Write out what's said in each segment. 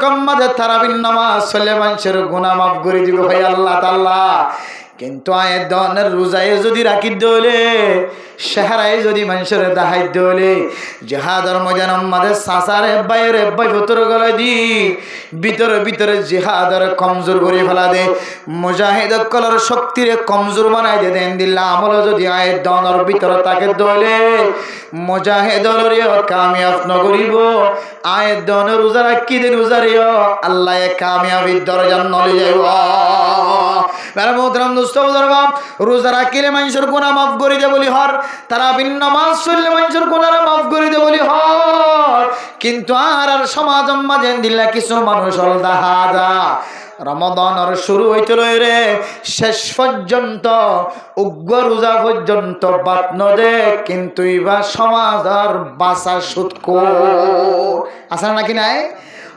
মুবারকম মাঝে তারাবির নামাজ পড়লে মানুষের গুনাহ মাফ করে দিবে ভাই আল্লাহ তাআলা। কিন্তু আয়ের দনের রোজায় যদি রাখি দলে শেহারায় যদি মানুষের দাহাই দলে জিহাদের ময়দান মাঝে সাসারে বাইরে বাই ভিতরে গলায় দি ভিতরে ভিতরে জিহাদের কমজোর করে ফেলা দে মুজাহিদ কলর শক্তিরে কমজোর বানাই দে দেন দিল্লা আমল যদি আয়ের দনের ভিতরে তাকে দলে মুজাহিদরে কামিয়াব নগরিব আয়ের দনের রোজা রাখি দে রোজারিও আল্লাহ কামিয়াবি দরজা নলে যাইব। মেরা মোহতারাম দোস্ত বুজুর্গ রোজা রাখিলে মানুষের গুনাহ মাফ করে দে বলি হর তারাবির নামাজ পড়লে মানুষের গুনাহ মাফ করে দে বলি হর। কিন্তু আর সমাজ মাঝে দিল্লা কিছু মানুষ দাহাদা রমাদানের শুরু হইতে রে শেষ পর্যন্ত উগ্র রোজা পর্যন্ত বাত নদে কিন্তু এবার সমাজ আর বাসা সুৎখোর আছে নাকি নাই।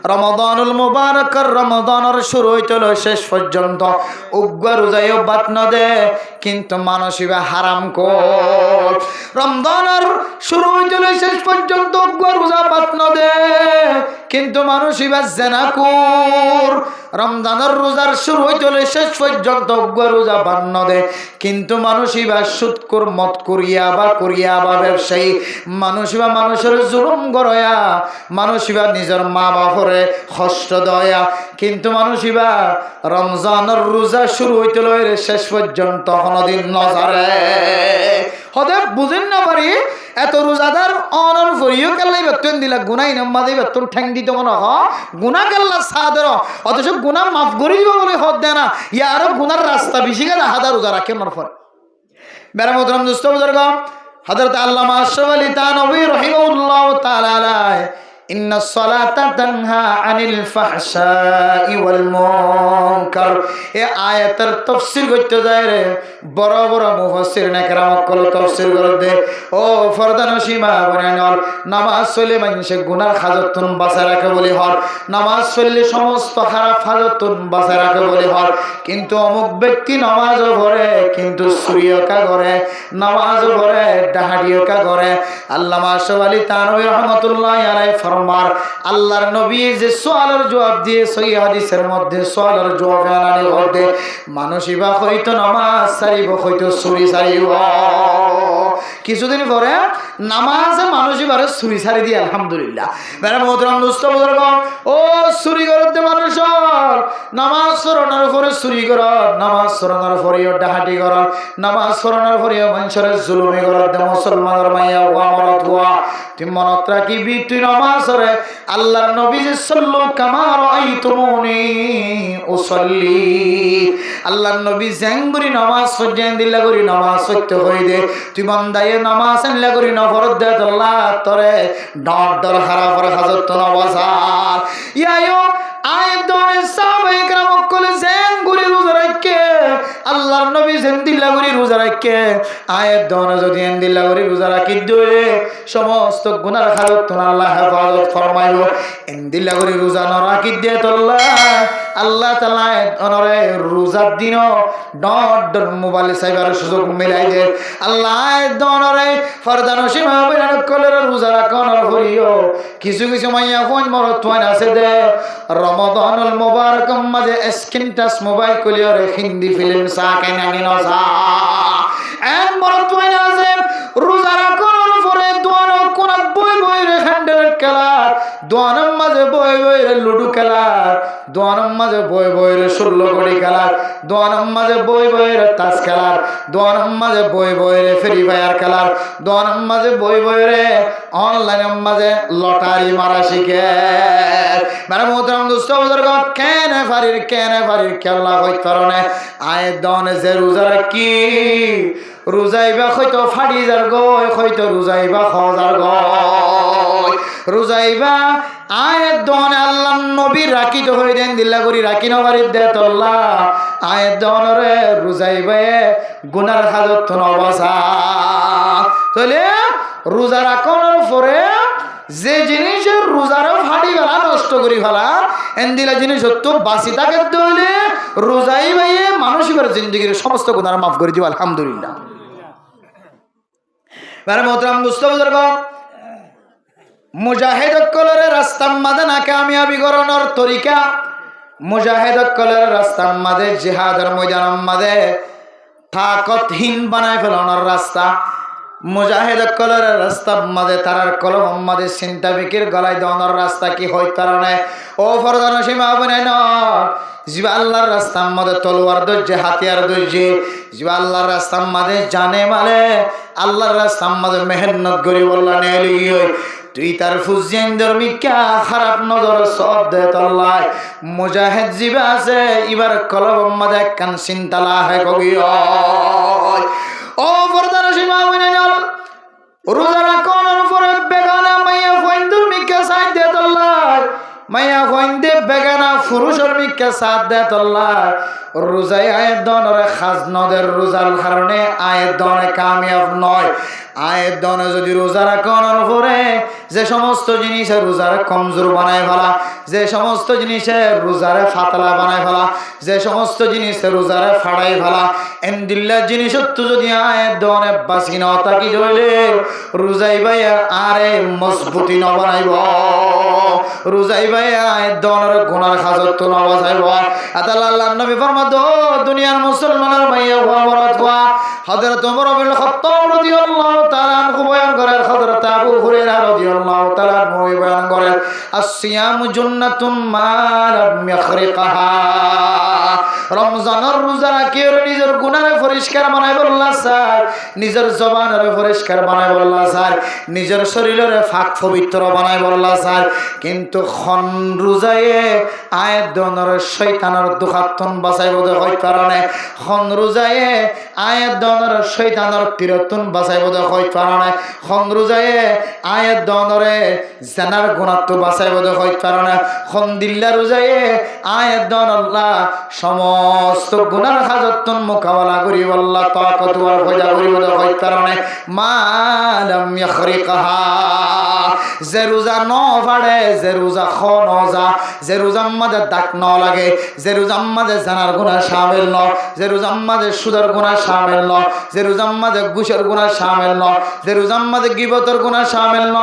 রমাদানুল মুবারক রমাদানের শুরু হইতল শেষ পর্যন্ত উগ্র রোজায় বাত নদে কিন্তু মানসিবা হারাম কর। রমজানের শুরু হইতল শেষ পর্যন্ত উগ্র রোজা বাত নদে কিন্তু মানসিবা জেনা কর। রমজানের রোজার শুরু হইতল শেষ পর্যন্ত উগ্র রোজা বাত নদে কিন্তু মানসিবা সুৎখোর মত করিয়া বা ব্যবসায়ী মানসিবা মানুষের জুলুম গড়য়া মানসিবা নিজের মা বাপরে কষ্ট দয়া কিন্তু মানুষিবা রমজানের রোজা শুরু হইতে লইরে শেষ পর্যন্ত কোনদিন নজারে হদে বুঝেন না পারি এত রোজাদার অনর ফরিও কাল্লাই বেতন দিলা গুনাই নামাজে বেতন ঠ্যাং দিতে মনে হ গুনাহ কাল্লা সাদর অথচ গুনাহ মাফ করে দিব বলে হদ দেয় না ইয়ার গুনার রাস্তা বেশি গেলে হাজার রোজা রাখে মরফর। মেরা মোহতারাম দোস্ত বুজুর্গ হযরত আল্লামা আশরাফ আলী থানভী রাহিমাহুল্লাহ তাআলা আলাইহি ইন্না সলাতা তানহা আনিল ফাহশাই ওয়াল মুনকার এই আয়াতের তাফসীর করতে যায় রে বড় বড় মুফাসসিরিন کرام কল তাফসীর করতে ও ফরদানসীমা বনানল নামাজ পড়লে মানুষে গুনাহ হাজতন বাঁচা রাখে বলে হর নামাজ পড়লে সমস্ত খারাপ হাজতন বাঁচা রাখে বলে হর। কিন্তু অমুক ব্যক্তি নামাজও পড়ে কিন্তু সুরিয়কা করে নামাজও পড়ে ডাহাডিয়কা করে। আল্লামা আশরাফ আলী থানভী রাহমাতুল্লাহ আলাইহি ফরমার আল্লাহর নবী যে সওয়ালের জবাব দিয়ে সহিহ হাদিসের মধ্যে সওয়ালের জবাব আনানি মধ্যে মানুষিবা হয়তো নামাজ সারিব হয়তো চুরি সারিব। কিছুদিন পরে নামাজে মানুষিবারে চুরি সারি দিয়ে আলহামদুলিল্লাহ। মেরা মোহতারাম দোস্ত বুজুর্গ ও চুরি করতে মানুষ নামাজ পড়ানোর পরে চুরি কর নামাজ পড়ানোর পরেও ডাহাটি কর নামাজ পড়ানোর পরেও মানুষের জুলুমি কর মুসলমানের মাইয়া ওয়া মরদ ওয়া তুই মনত রাখিবি তুই নামাজ রে আল্লাহর নবী সাল্লু কামা রাআইতুমুনি উসাল্লি আল্লাহর নবী জেঙ্গুরি নামাজ সজ্জান দিল্লা করি নামাজ সত্য হই দে তুই বান্দায়ে নামাজ আনলা করি না ফরজ দে আল্লাহ তোরে ডর ডর হারাফর হাজত নওয়াজার ইয়ায়ো আয়াত দরে সাহাবায়ে کرام কল জেঙ্গুরি রোজা রাখে আল্লাহর নবী জেন্দিল্লা করি রোজা রাখে আয়াত দরে যদি এন্দিল্লা করি রোজা রাখি দে সমস্ত গুনার হাজত আল্লাহ হেফাজত ফরমাইবো এন্দিল্লা করি রোজা না রাখি দে আল্লাহ তাআলা অনরে রোজার দিন ডর ডর মোবাইল সাইবার সুযোগ মিলাই দে আল্লাহ দনরে ফরদানসীমা বয়ান কলের রোজা রাখনোর হইও কিছু কিছু মাইয়া ফোন মরত তোয়ান আছে দে রমাদানুল মুবারক মাঝে স্ক্রিন টাচ মোবাইল কলিয়র হিন্দি ফিল্ম সাকে নানি নসা এন মরত তোয়ান আছে রোজা রাখনোর পরে দোয়ান কোন বই বই রে হ্যান্ডেল খেলা দোয়ানের মাঝে বই বই রে লুডু খেলা দোয়ানের মাঝে বই বই রে 16 কোটি খেলা দোয়ানের মাঝে বই বই রে তাস খেলা দোয়ানের মাঝে বই বই রে ফ্রি ফায়ার খেলা দোয়ানের মাঝে বই বই রে অনলাইনের মাঝে লটারি মারা শিখে। মানে মোহতারাম দোস্ত বুজুর্গ কেনে ফারির খেলা হইত কারণে আয় দনে যে রোজা রাখি রোজাইবা হয়তো ফাড়ি যার গয় হয়তো রোজাইবা হজার গয় রোজাইবা আয়ের দনে আল্লাহ নবী রাখি তো হয়ে দেন দিল্লা করি রাখি নবারির দে তোল্লা আয়ের দনরে রোজাইবা গুনার হাজত নবাসা চলে রোজা রাখনোর পরে যে জিনিসের রোজারও ফাড়ি ফেলা নষ্ট করি ফেলা এন্দিলা জিনিস তো বাঁচি থাকে হলে রোজাই ভাইয়ে মানুষের জিন্দগির সমস্ত গুনার মাফ করে দিব আলহামদুলিল্লাহ। মেরা মোহতারাম দোস্ত বুজুর্গ মুজাহিদ কলরে রাস্তার মাঝে না কামিয়াবি করানোর তরিকা, মুজাহিদ কলরে রাস্তার মাঝে জিহাদের ময়দানের মাঝে তাকতহীন বানায় ফেলানোর রাস্তা, মুজাহিদ কলরের রাস্তার মাঝে তারার কলম মাঝে চিন্তা বিকির গলায় দেওয়ানোর রাস্তা কি হয় কারণে ও ফরদান সীমা বনে জিবা আল্লাহর রাস্তার মাঝে তলোয়ার দর্জে হাতিয়ার দর্জে জিবা আল্লাহর রাস্তার মাঝে জানে মালে আল্লাহর রাস্তার মাঝে মেহনত করি বললা নেলি তুই তার ফুজিয়ান ধর্মিকা খারাপ নজর সব দে তল্লায় মুজাহিদ জিবা আছে এবার কলম মাঝে কান চিন্তালা হে কগি ও ফরদান সীমা বনে রোজা রাখনের পরে বেগানা মাইয়া ফাইন্দুর মিকা সাইড দে তল্লায় মাইয়া ফাইন্দে বেগানা পুরুষের মিকা সাথ দে তল্লায় রোজায় আয়ের দনরে খাজ নদের রোজার কারণে আয়ের দনে কামিয়াব নয়। আয়ের দনে যদি রোজা রাখনের পরে যে সমস্ত জিনিসের রোজারে কমজোর বানায় ফেলা, যে সমস্ত জিনিসের রোজারে ফাতলা বানায় ফেলা, যে সমস্ত জিনিসের রোজারে ফাড়াই ফেলা এন্দিল্লা জিনিস তো যদি আয়ের দনে বাঁচি ন থাকি ধরলে রোজাই ভাই আরে মজবুতি ন বানাইব, রোজাই ভাই আয়ের দনের গুনার খাজত ন বাঁচাইব। আল্লাহ নবী ফরমাতো দুনিয়ার মুসলমানের ভাইয়া হওয়া মরদ হওয়া হযরত ওমর ইবনে খাত্তাব রাদিয়াল্লাহু তাআলা আনহু বয়ান করেন, হযরত আবু হুরায়রা রাদিয়াল্লাহু তাআলা আনহু বয়ান করেন আসসিয়ামু জান্নাতুন মা লাম ইয়াখরিকাহা। রমজানের রোজা রাখে নিজের গুনাহ পরিষ্কার বানাই বললা স্যার, নিজের জবানের পরিষ্কার বানাই বললা স্যার, নিজের শরীরের পাক পবিত্র বানাই বললা স্যার, কিন্তু খন রোজায়ে আয়াত দনের শয়তানের দুখাতন বাঁচাইব হয় কারণে খন রোজায়ে আয়াত দনের শয়তানের তিরতুন বাঁচাইব হয় কারণে খন রোজায়ে আয়াত দনরে জানার গুণাত্ব বাঁচাইব হয় কারণে খন দিল্লা রোজায়ে আয়াত দন আল্লাহ সমস্ত গুনার হাজতন মোকাবেলা করি আল্লাহ তাকত আর ফয়দা করিব হয় কারণে মা লাম ইয়াখরিকাহা। যে রোজা ন ফাড়ে, যে রোজা খ ন যা, যে রোজার মাঝে দাগ ন লাগে, যে রোজার মাঝে জানার গুনাহ শামিল ন, যে রোজার মাঝে সুদের গুনাহ শামিল ন, যে রোজার মাঝে ঘুষের গুনাহ শামিল ন, যে রোজার মাঝে গিবতের গুনাহ শামিল ন,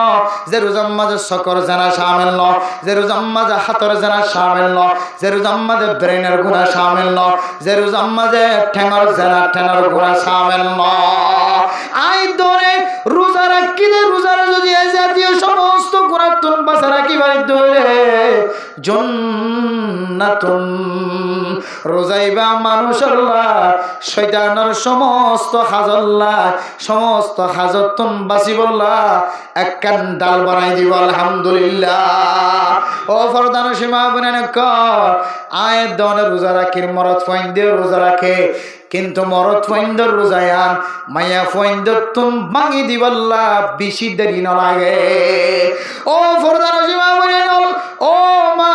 যে রোজার মাঝে সকর জানা শামিল ন, যে রোজার মাঝে হাতর জানা শামিল ন, যে রোজার মাঝে ব্রেনের গুনাহ শামিল ন, যে রোজার মাঝে ঠেঙর জানা ঠেঙর গুনাহ শামিল ন। আই ধরে রোজা রাখি দে রোজার যদি এই জাতীয় সমস্ত গুণাতুন বাসা রাখি বাড়ি ধরে জান্নাতুন রোজাইবা মানুষের শয়তানের সমস্ত হাজল্লা সমস্ত হাজতুন বাঁচিবল্লা একখান ডাল বানাই দিব আলহামদুলিল্লাহ। ও ফরদান সীমা বনেন আয়ের দনে রোজা রাখির মরদ ফাইন্দে রোজা রাখে কিন্তু মরদ ফাইন্দর রোজায়ান মায়া ফাইন্দর তুম ভাঙি দিবল্লা বেশি দেরি না লাগে। ও ফরদান সীমা বনেন ও মা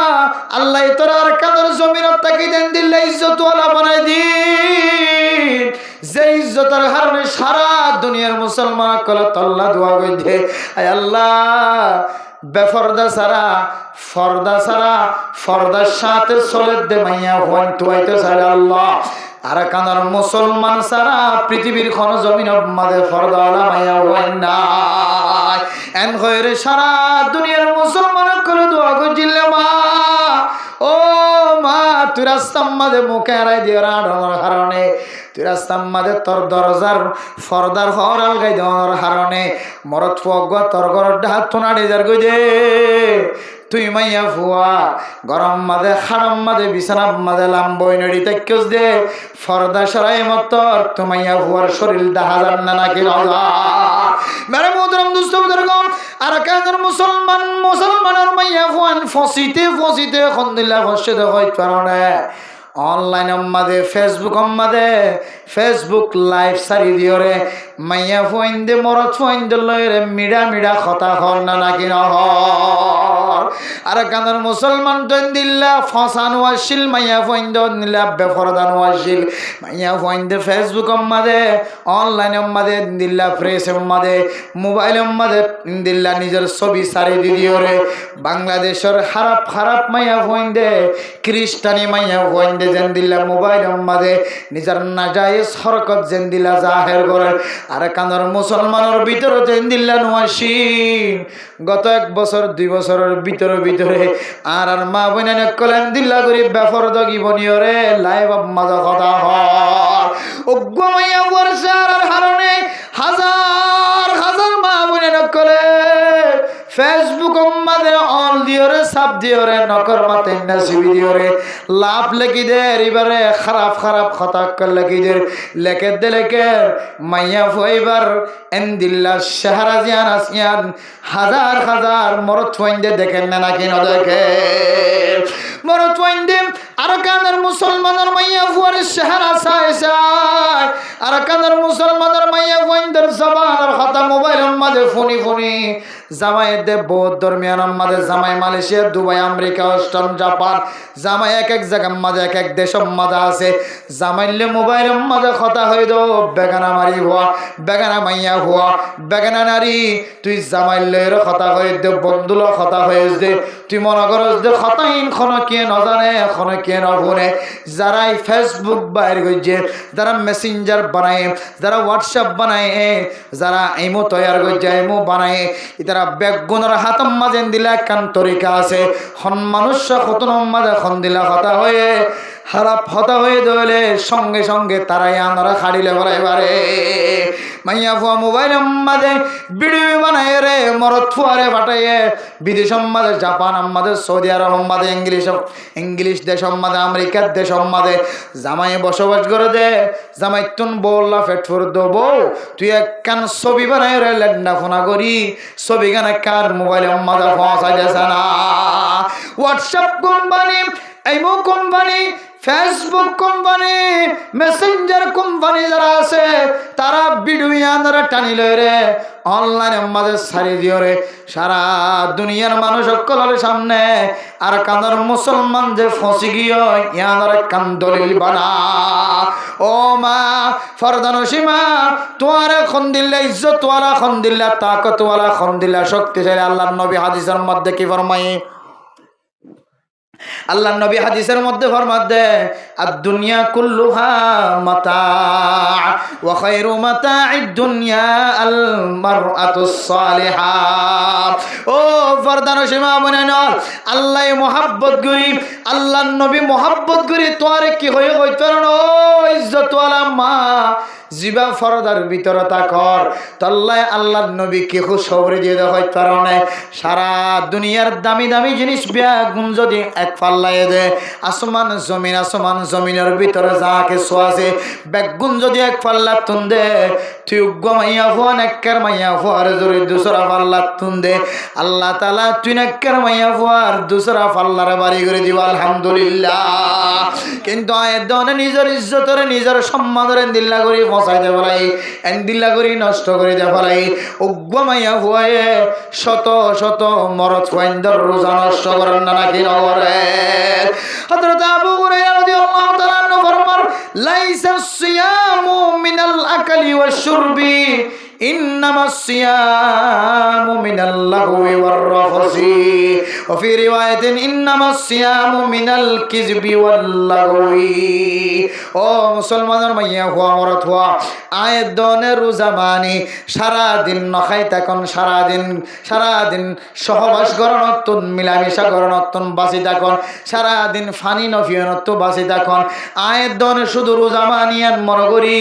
আল্লাহ তোরার কাদের জমিনত তাকি দেন দিল্লা ইজ্জত ওয়ালা বানাই দিন, যে ইজ্জতের কারণে সারা দুনিয়ার মুসলমান কলে তল্লা দোয়া কইতে আয় আল্লাহ বেফরদা সারা ফরদা সারা ফরদার সাথে চলে দে মাইয়া হন তুইতে সারা আল্লাহ আর কানার মুসলমান সারা পৃথিবীর কোন জমিন মাঝে ফরদা ওয়ালা মাইয়া হন না এন হইরে সারা দুনিয়ার মুসলমান কলে দোয়া কইলে মা ও মা তুই রাস্তার মাঝে মুখে হারাই দিয়ে রাড়ানোর কারণে তুই রাস্তার মাঝে তোর দরজার ফরদার হরাল গাই দেওয়ার কারণে মরত ফুয়া তোর ঘরের হাত তোনাড়ে যার গই দে তুই মাইয়া ফুয়া গরম মাঝে খাড়ম মাঝে বিছানার মাঝে লাম্বই নড়ি তাইকেও দে ফরদা সরাই মতর তুমাইয়া ফুয়ার শরীর দেখা যান না নাকি মেরে মোহতরম দুস্থ বুজুর্গণ আর কাজের মুসলমানের মাইয়া ফুয়ান ফসিতে খন্দিল্লা ফসিতে হইতে পারো না অনলাইন মাঝে ফেসবুক লাইভ সারি দিও রে মাইয়া ফুইন দে মরদ ফুইন দে লয় রে মিডা কথা হর না নাকি নহর আর কানার মুসলমান তো দিল্লা ফসান ওয়াশিল মাইয়া ফইন্দ নিলা বেফরদান ওয়াশিল মাইয়া ফইন্দ ফেসবুক মাদে অনলাইন মাদে দিল্লা প্রেস মাদে মোবাইল মাদে দিল্লা নিজের ছবি সারি দিদিও রে বাংলাদেশের খারাপ খারাপ মাইয়া ফইন্দে খ্রিস্টানি মাইয়া ফইন্দে যেন দিল্লা মোবাইল মাদে নিজের নাজায়েজ হরকত যেন দিল্লা জাহের করে আর কানার মুসলমানের ভিতরে যেন দিল্লা নোয়াশিন গত 1 বছর 2 বছরের ভিতরে আর মা বোন কলেন দিল্লা করি বেফরদ জীবনীয় রে লাইভ মাজা কথা হয় অগ্গমাইয়া বর্ষার হারণে হাজার হাজার মা বোন কলে ফেসবুক মাদে অল দিওরে সাব দিওরে নকর মাতে নাসিবি দিওরে লাভ লেখি দে এবারে খারাপ খারাপ কথা লেখি দে লেখে দে লেখে মাইয়া ফইবার এন্দিল্লা শাহরাজিয়ান আসিয়ান হাজার হাজার মরত ফইন্দে দেখেন না নাকি না দেখে মরত ফইন্দে আর কানের মুসলমানের মাইয়া ফুয়ার শাহরা সাই সাই আর কানের মুসলমানের মাইয়া ফইন্দের জবানের কথা মোবাইলের মাঝে ফোনি ফোনি জামাই দে বহুত দরমিয়ান মাঝে জামাই Malaysia Dubai America Australia Japan জামাই এক এক জায়গার মাঝে এক এক দেশের মাঝে আছে জামাইলে মোবাইলের মাঝে কথা হয়ে দো বেগানা মারি হওয়া বেগানা মাইয়া হওয়া বেগানা নারী তুই জামাইলে কথা হয়ে দে বন্ধুল কথা হয়ে দে তুই মনে করস যে কথাইন খন কে নজানে এখন কে নভনে যারাই ফেসবুক বাইর করছে যারা মেসেঞ্জার বানায় যারা হোয়াটসঅ্যাপ বানায় যারা ইমো তৈয়ার করছে ইমো বানায় তারা বেগুনের হাতম মাঝেন দিলা কান তরিকা আছে হন মানুষ কতন মাঝে খন দিলা কথা হয়ে খারাপ হতা হয়ে দলে সঙ্গে সঙ্গে তারাই আনারা খাড়িলে বলাই বারে মাইয়া ফুয়া মোবাইল মাঝে ভিডিও বানায় রে মরত ফুয়ারে পাঠাইয়ে বিদেশ মাঝে জাপান আমাদের সৌদি আরব মাঝে ইংলিশ দেশ মাঝে আমেরিকার দেশ মাঝে জামাই বসবাস করে দে জামাই তুন বললা ফেটফুর দেবো তুই এক কান ছবি বানায় রে লেন্ডা ফোনা করি ছবি গানে কার মোবাইল মাঝে পৌঁছাই যাচ্ছে না WhatsApp company imo company Facebook company Messenger company যারা আছে তারা ভিডিও আনারা টানি লয় রে অনলাইনের মাঝে সারি দিও রে সারা দুনিয়ার মানুষ সকলের সামনে আর কানার মুসলমান যে ফসি গিয়ে ইয়ানারা কান দলিল বানা ও মা ফরদানসীমা তোমার খন দিল্লা ইজ্জত ওয়ালা খন দিল্লা তাকত ওয়ালা খন দিল্লা শক্তিশালী আল্লাহর নবী হাদিসের মধ্যে কি ফরমায় আল্লাহ নবী হাদিসের মধ্যে ফরমাতে আদ-দুনিয়া কুল্লুহা মাতা ওয়া খায়রু মাতা'id দুনিয়া আল মারআতুস সালিহা ও ফরদানসীমা বলেন আল্লাহ মোহাব্বত করি আল্লাহর নবী মোহাব্বত করি তোরে কি হয়ে কইতো না ইজ্জত ওয়ালা মা জিবা ফরদার ভিতরে তাকর তল্লায় আল্লাহর নবী কে খুব সবরে দিয়ে দেওয়া হয় কারণে সারা দুনিয়ার দামি দামি জিনিস বেগুন যদি এক পাল্লায় দে আসমান জমিনের ভিতরে যা কিছু আছে বেগুন যদি এক পাল্লা তুন দে তুই মাইয়া ফুয়ান একের মাইয়া ফুয়ার জোরে দুসরা পাল্লা তুন দে আল্লাহ তাআলা তুই একের মাইয়া ফুয়ার দুসরা পাল্লার বাড়ি করে দিব আলহামদুলিল্লাহ কিন্তু আয়ের দনে নিজের ইজ্জতরে নিজের সম্মানরে দিল্লা করি ফসাইতে ফেলাই দিল্লা করি নষ্ট করে দে ফেলাই মাইয়া ফুয়ায়ে শত শত মরদ ফাইন্দার রোজা নষ্ট করেন না নাকি নগরে হযরত আবু হুরায়রা রাদিয়াল্লাহু তাআলা আনহু ফরমান লাইসা সিয়ামু মিনাল আকলি ওয়াশ শুরবি ইন্নামাস সিয়ামু মিনাল লাগwi ওয়ার রাফসি ওয়া ফি রিওয়ায়াতিন ইন্নামাস সিয়ামু মিনাল কিযবি ওয়াল লাগwi ও মুসলমানের মাইয়া হুয়া মরত হুয়া আয়ের দনে রোজা মানি সারা দিন নখাই থাকুন সারা দিন সহবাস গরণত্বন মিলামিশা গরণত্বন বাসি থাকুন সারা দিন ফানি নফিয়নত্ব বাসি থাকুন আয়ের দনে শুধু রোজা মানিয়ান মনে করি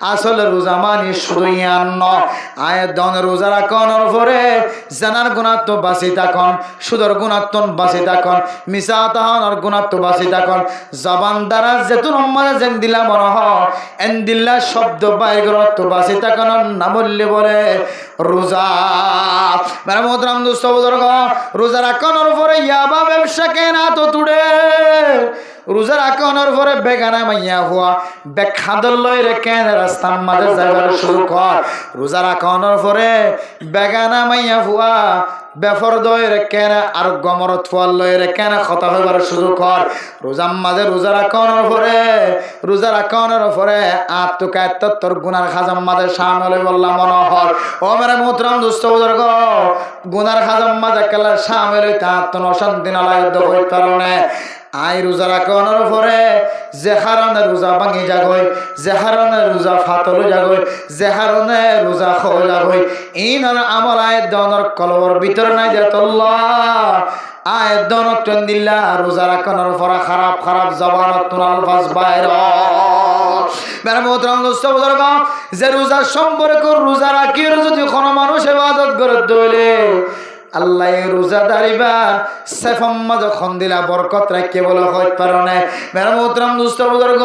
আসলে রোজা মানি শুধু ইয়ান ন আয়ের দনে রোজা রাখনের পরে জানার গুণাত্ব বাসি থাকুন সুদর গুণাত্ব বাসি থাকুন মিশা তাহনের গুণাত্ব বাসি থাকুন জবান দ্বারা যেতুন উম্মাদে যেন দিলা মনে হয় এন দিল্লা শব্দ বাইগরত্ব বাসি থাকুন না বললে বলে রোজা মানে মোহতরাম দোস্ত বুজুর্গ রোজা রাখনের পরে ইয়াবা ব্যবসা কেনা তো তুড়ে রোজা রাখানোর পরে বেগানা মাইয়া হওয়া বেখাদল লইরে কেন রাস্তার মাঝে যাইবার শুরু কর রোজা রাখানোর পরে বেগানা মাইয়া হওয়া বেফর দইরে কেন আর গমরত ফল লইরে কেন কথা হইবার শুরু কর রোজার মাঝে রোজা রাখানোর পরে আত্মকায়ত্ত তোর গুনার খাজাম মাঝে সামনে বললাম মনোহর ও মেরে মোহতরম দুস্থ বুজুর্গ গুনার খাজাম মাঝে কেলার সামনে তাত্তন অশান্তি নালায় দইত কারণে আই রোজা রাখানোর পরে যে হারানে রোজা ভাঙি যাগই যে হারানে রোজা ফাতল যাগই যে হারানে রোজা খো যাগই ইনার আমল আয়ের দনের কলবর ভিতরে নাই যেতল্লাহ আয়ের দনত দিল্লা রোজা রাখানোর পরে খারাপ খারাপ জবানত তুনাল ফাস বাইর মেরা মোহতরম দোস্ত বুজুর্গ যে রোজা সম্পর্ক রোজা রাখি যদি কোনো মানুষ ইবাদত করে দইলে আল্লাহ রোজা দাঁড়িবার সেফম্মা যখন দিলা বরকত রাখকে বলে হইতে পারো না মেরা মোহতরম দোস্ত বুজুর্গ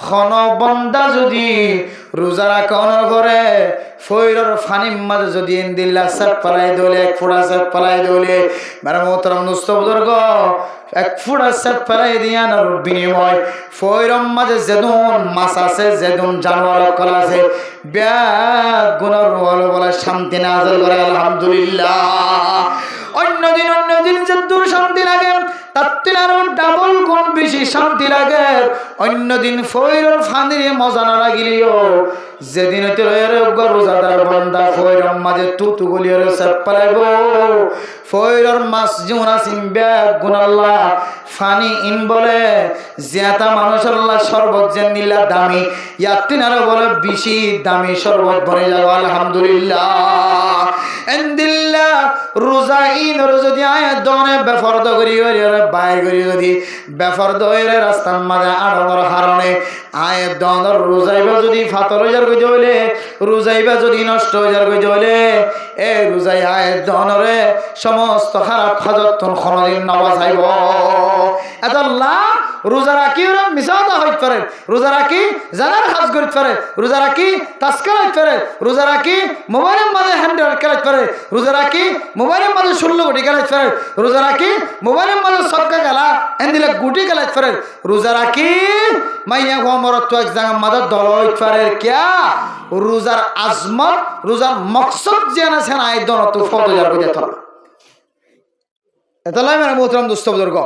খন বন্দা যদি রোজা রাখানোর পরে ফইরর ফানির মাঝে যদি দিল্লা সেপ পালাই দলে এক ফোড়া সেপ পালাই দলে মেরা মোহতরম দোস্ত বুজুর্গ এক ফোড়া সেপ পালাই দিয়ানোর বিনিময় ফইরম মাঝে যেদুন মাছ আছে যেদুন জানোয়ার কল আছে ব্যাগ গুণর বলে শান্তি নাযিল করে আলহামদুলিল্লাহ অন্যদিন যে দূর শান্তি লাগে তার আরো ডাবল গুণ বেশি শান্তি লাগে অন্যদিন ফইরর ফানির মজা না লাগিলেও যেদিন রোজাদার বন্দা ফইরর মাঝে তুতু গলিয়ে সেপ পালাইব ফইরর মাছ জুনা সিম্বা গুনাল্লাহ ফানি ইন বলে জিয়াতা মানুষ আল্লাহ শরবত যে নিলা দামি ইয়াতিন আরো বলে বেশি দামি শরবত বনে যাও আলহামদুলিল্লাহ এন্দিল্লাহ রোজা ইনর যদি আয়াত দনে বেফরদ করি বাইর করি যদি বেফরদ হইলে রাস্তার মাঝে আড়র হারণে আয়াত দনের রোজাইবা যদি ফাতর হইয়ার কই হইলে রোজাইবা যদি নষ্ট হইয়ার কই হইলে এ রোজাই আয়াত দনরে সমস্ত খারাপ খাজতন কোনদিন নওয়া যাইব আল্লাহ রোজা রাখি ওরা মিসাওতা হইতে পারে রোজা রাখি জানার কাজ করতে পারে রোজা রাখি তাসকা হইতে পারে রোজা রাখি মোবাইলের মাঝে হ্যান্ডেল খেলাতে পারে রোজা রাখি মোবাইলের মাঝে 16 কোটি খেলাতে পারে রোজা রাখি মোবাইলের মাঝে সবকা গেলা এন্দিলে গুটি খেলাতে পারে রোজা রাখি মাইয়া গোমরত তো এক জায়গা মাঝে দল হইতে পারে কিয়া রোজার আজমত রোজার মকসদ যে আছে না এই দনত ফতজার করে দিতে হবে এতলাই মানে মোহতরম দোস্ত বুজুর্গ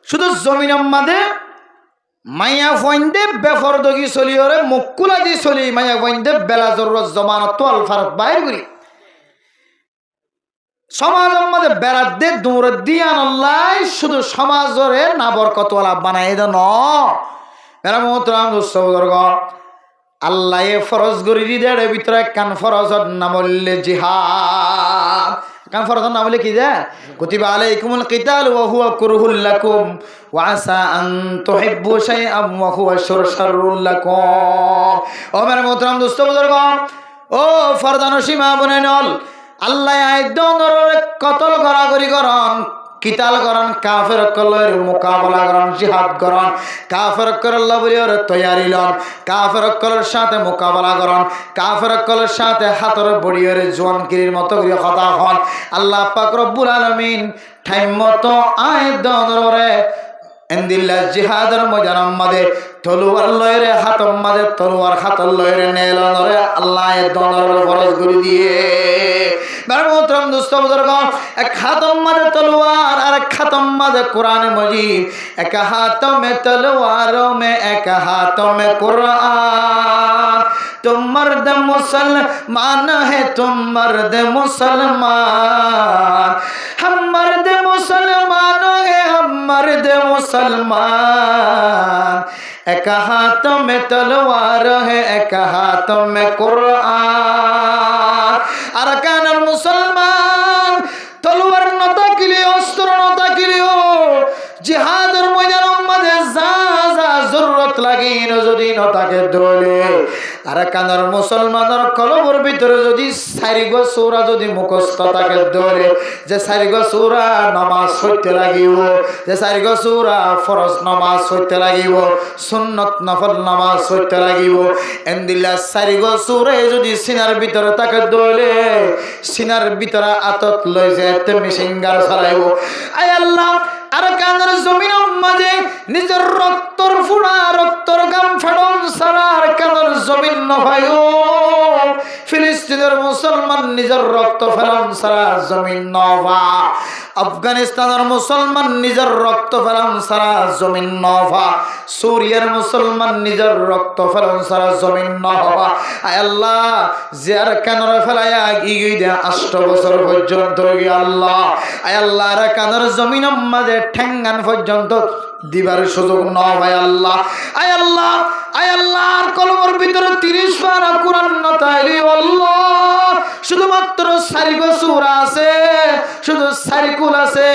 শুধু জমিনের মাঝে মাইয়া ফইন্দে বেফরদগি চলি ওরে মুকুলা দি চলি মাইয়া ফইন্দে বেলা জরুরত জমানত তো আলফারত বাইর করি সমাজের মাঝে বেড়াত দে দৌড় দিয়া নল্লাই শুধু সমাজরে না বরকতওয়ালা বানাই দেন মেরা মোহতরম দোস্ত বুজুর্গ আল্লাহ ফরজ গরি দিদের ভিতরে কান ফরজত নামলে জিহাদ কান ফরজত নামলে কি যায় কুতিবা আলাইকুমুল কিতাল ওয়া হুয়া কুরহুল লাকুম ওয়া আসা আন তুহিব্বু শাইআন ওয়া হুয়া শাররুল লাকুম ও মেরা মোহতরম দোস্ত বুজুর্গ ও ফরদান সীমা বনেনল আল্লাহ আইদনর কতল গরাগরি করন কিতাল করন কাফের কলের মোকাবেলা করন জিহাদ করন কাফের কল্লা বলিওর তৈয়ারি লন কাফের কলের সাথে মোকাবেলা করন কাফের কলের সাথে হাতর বড়িওর জোয়ানগিরির মতো করে কথা হন আল্লাহ পাক রব্বুল আলামিন টাইম মতো আইদনরে এন্দিল্লা জিহাদের ময়দানের মাঝে তলোয়ার লয়রে হাতর মাঝে তলোয়ার হাতর লয়রে নেলনরে আল্লাহ দনর ফরজ করে দিয়ে বারমোত্রম দুস্থ বুজুর্গ এক হাতর মাঝে তলোয়ার আর এক হাতর মাঝে কোরআন মজিদ এক হাত মে তলোয়ার মে এক হাত মে কোরআন तुम मर्द मुसलमान है तुम मर्द मुसलमान हम मर्द मुसलमान है हम मर्द मुसलमान एक हाथ में तलवार है एक हाथ में कुरान अरकान मुसलमान तलवार न ताकिले अस्त्र न ताकिले जिहादर मैदान मध्य जा जा जरूरत लगे যদি ন তাকে দলে আর কানার মুসলমানের কলবর ভিতরে যদি সারিগো সূরা যদি মুখস্থ থাকে দলে যে সারিগো সূরা নামাজ পড়তে লাগিব যে সারিগো সূরা ফরজ নামাজ পড়তে লাগিব সুন্নাত নফল নামাজ পড়তে লাগিব এন্দিল্লা সারিগো সূরা যদি সিনার ভিতরে থাকে দলে সিনার ভিতরে আতত লই যেতে মিশিঙ্গার চালাইব আয় আল্লাহ আর কানের জমিনের মাঝে নিজের রক্তর ফুড়া রক্তর গাম ফেড়ন সারার কানের জমিন নভাই ফিলিস্তিনের মুসলমান নিজের রক্ত ফেলন সারা জমিন নভা আফগানিস্তানের মুসলমান নিজের রক্ত ফেলন সারা জমিন নভা সুরিয়ার মুসলমান নিজের রক্ত ফেলন সারা জমিন নভা আয় আল্লাহ যার কানর ফেলায়া গিয়ে দে 8 বছর পর্যন্ত আল্লাহ আয় আল্লাহ আর কানর জমিন মাঝে ঠেঙ্গান পর্যন্ত দিবার সুযোগ নয় আল্লাহ আয় আল্লাহ আয় আল্লাহর কলমের ভিতরে 30 পারা কোরআন না তাইলে আল্লাহ শুধুমাত্র 4 সূরা আছে শুধু 4 কুল আছে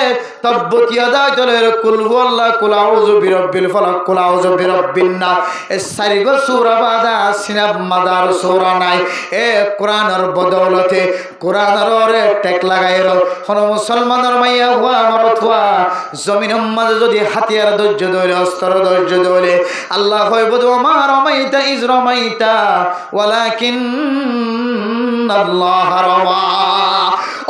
তাব্বাত ইয়াদা চলের কুল আল্লাহ কুল আউযু বিরাব্বিল ফালাক কুল আউযু বিরাব্বিন নাস এই 4 সূরা বাদা সিনাব মাদার সূরা নাই এ কোরআনের বদৌলতে কোরআনের ওরে টেক লাগাইর কোন মুসলমানের মাইয়া হুয়া মরত হুয়া জমিনের মাঝে যদি হাতিয়ার ধৈর্য ধরে অস্ত্র ধৈর্য ধরে আল্লাহ কইব মা রামাইতা ইজ রামাইতা ওয়ালাকিন আল্লাহ রামা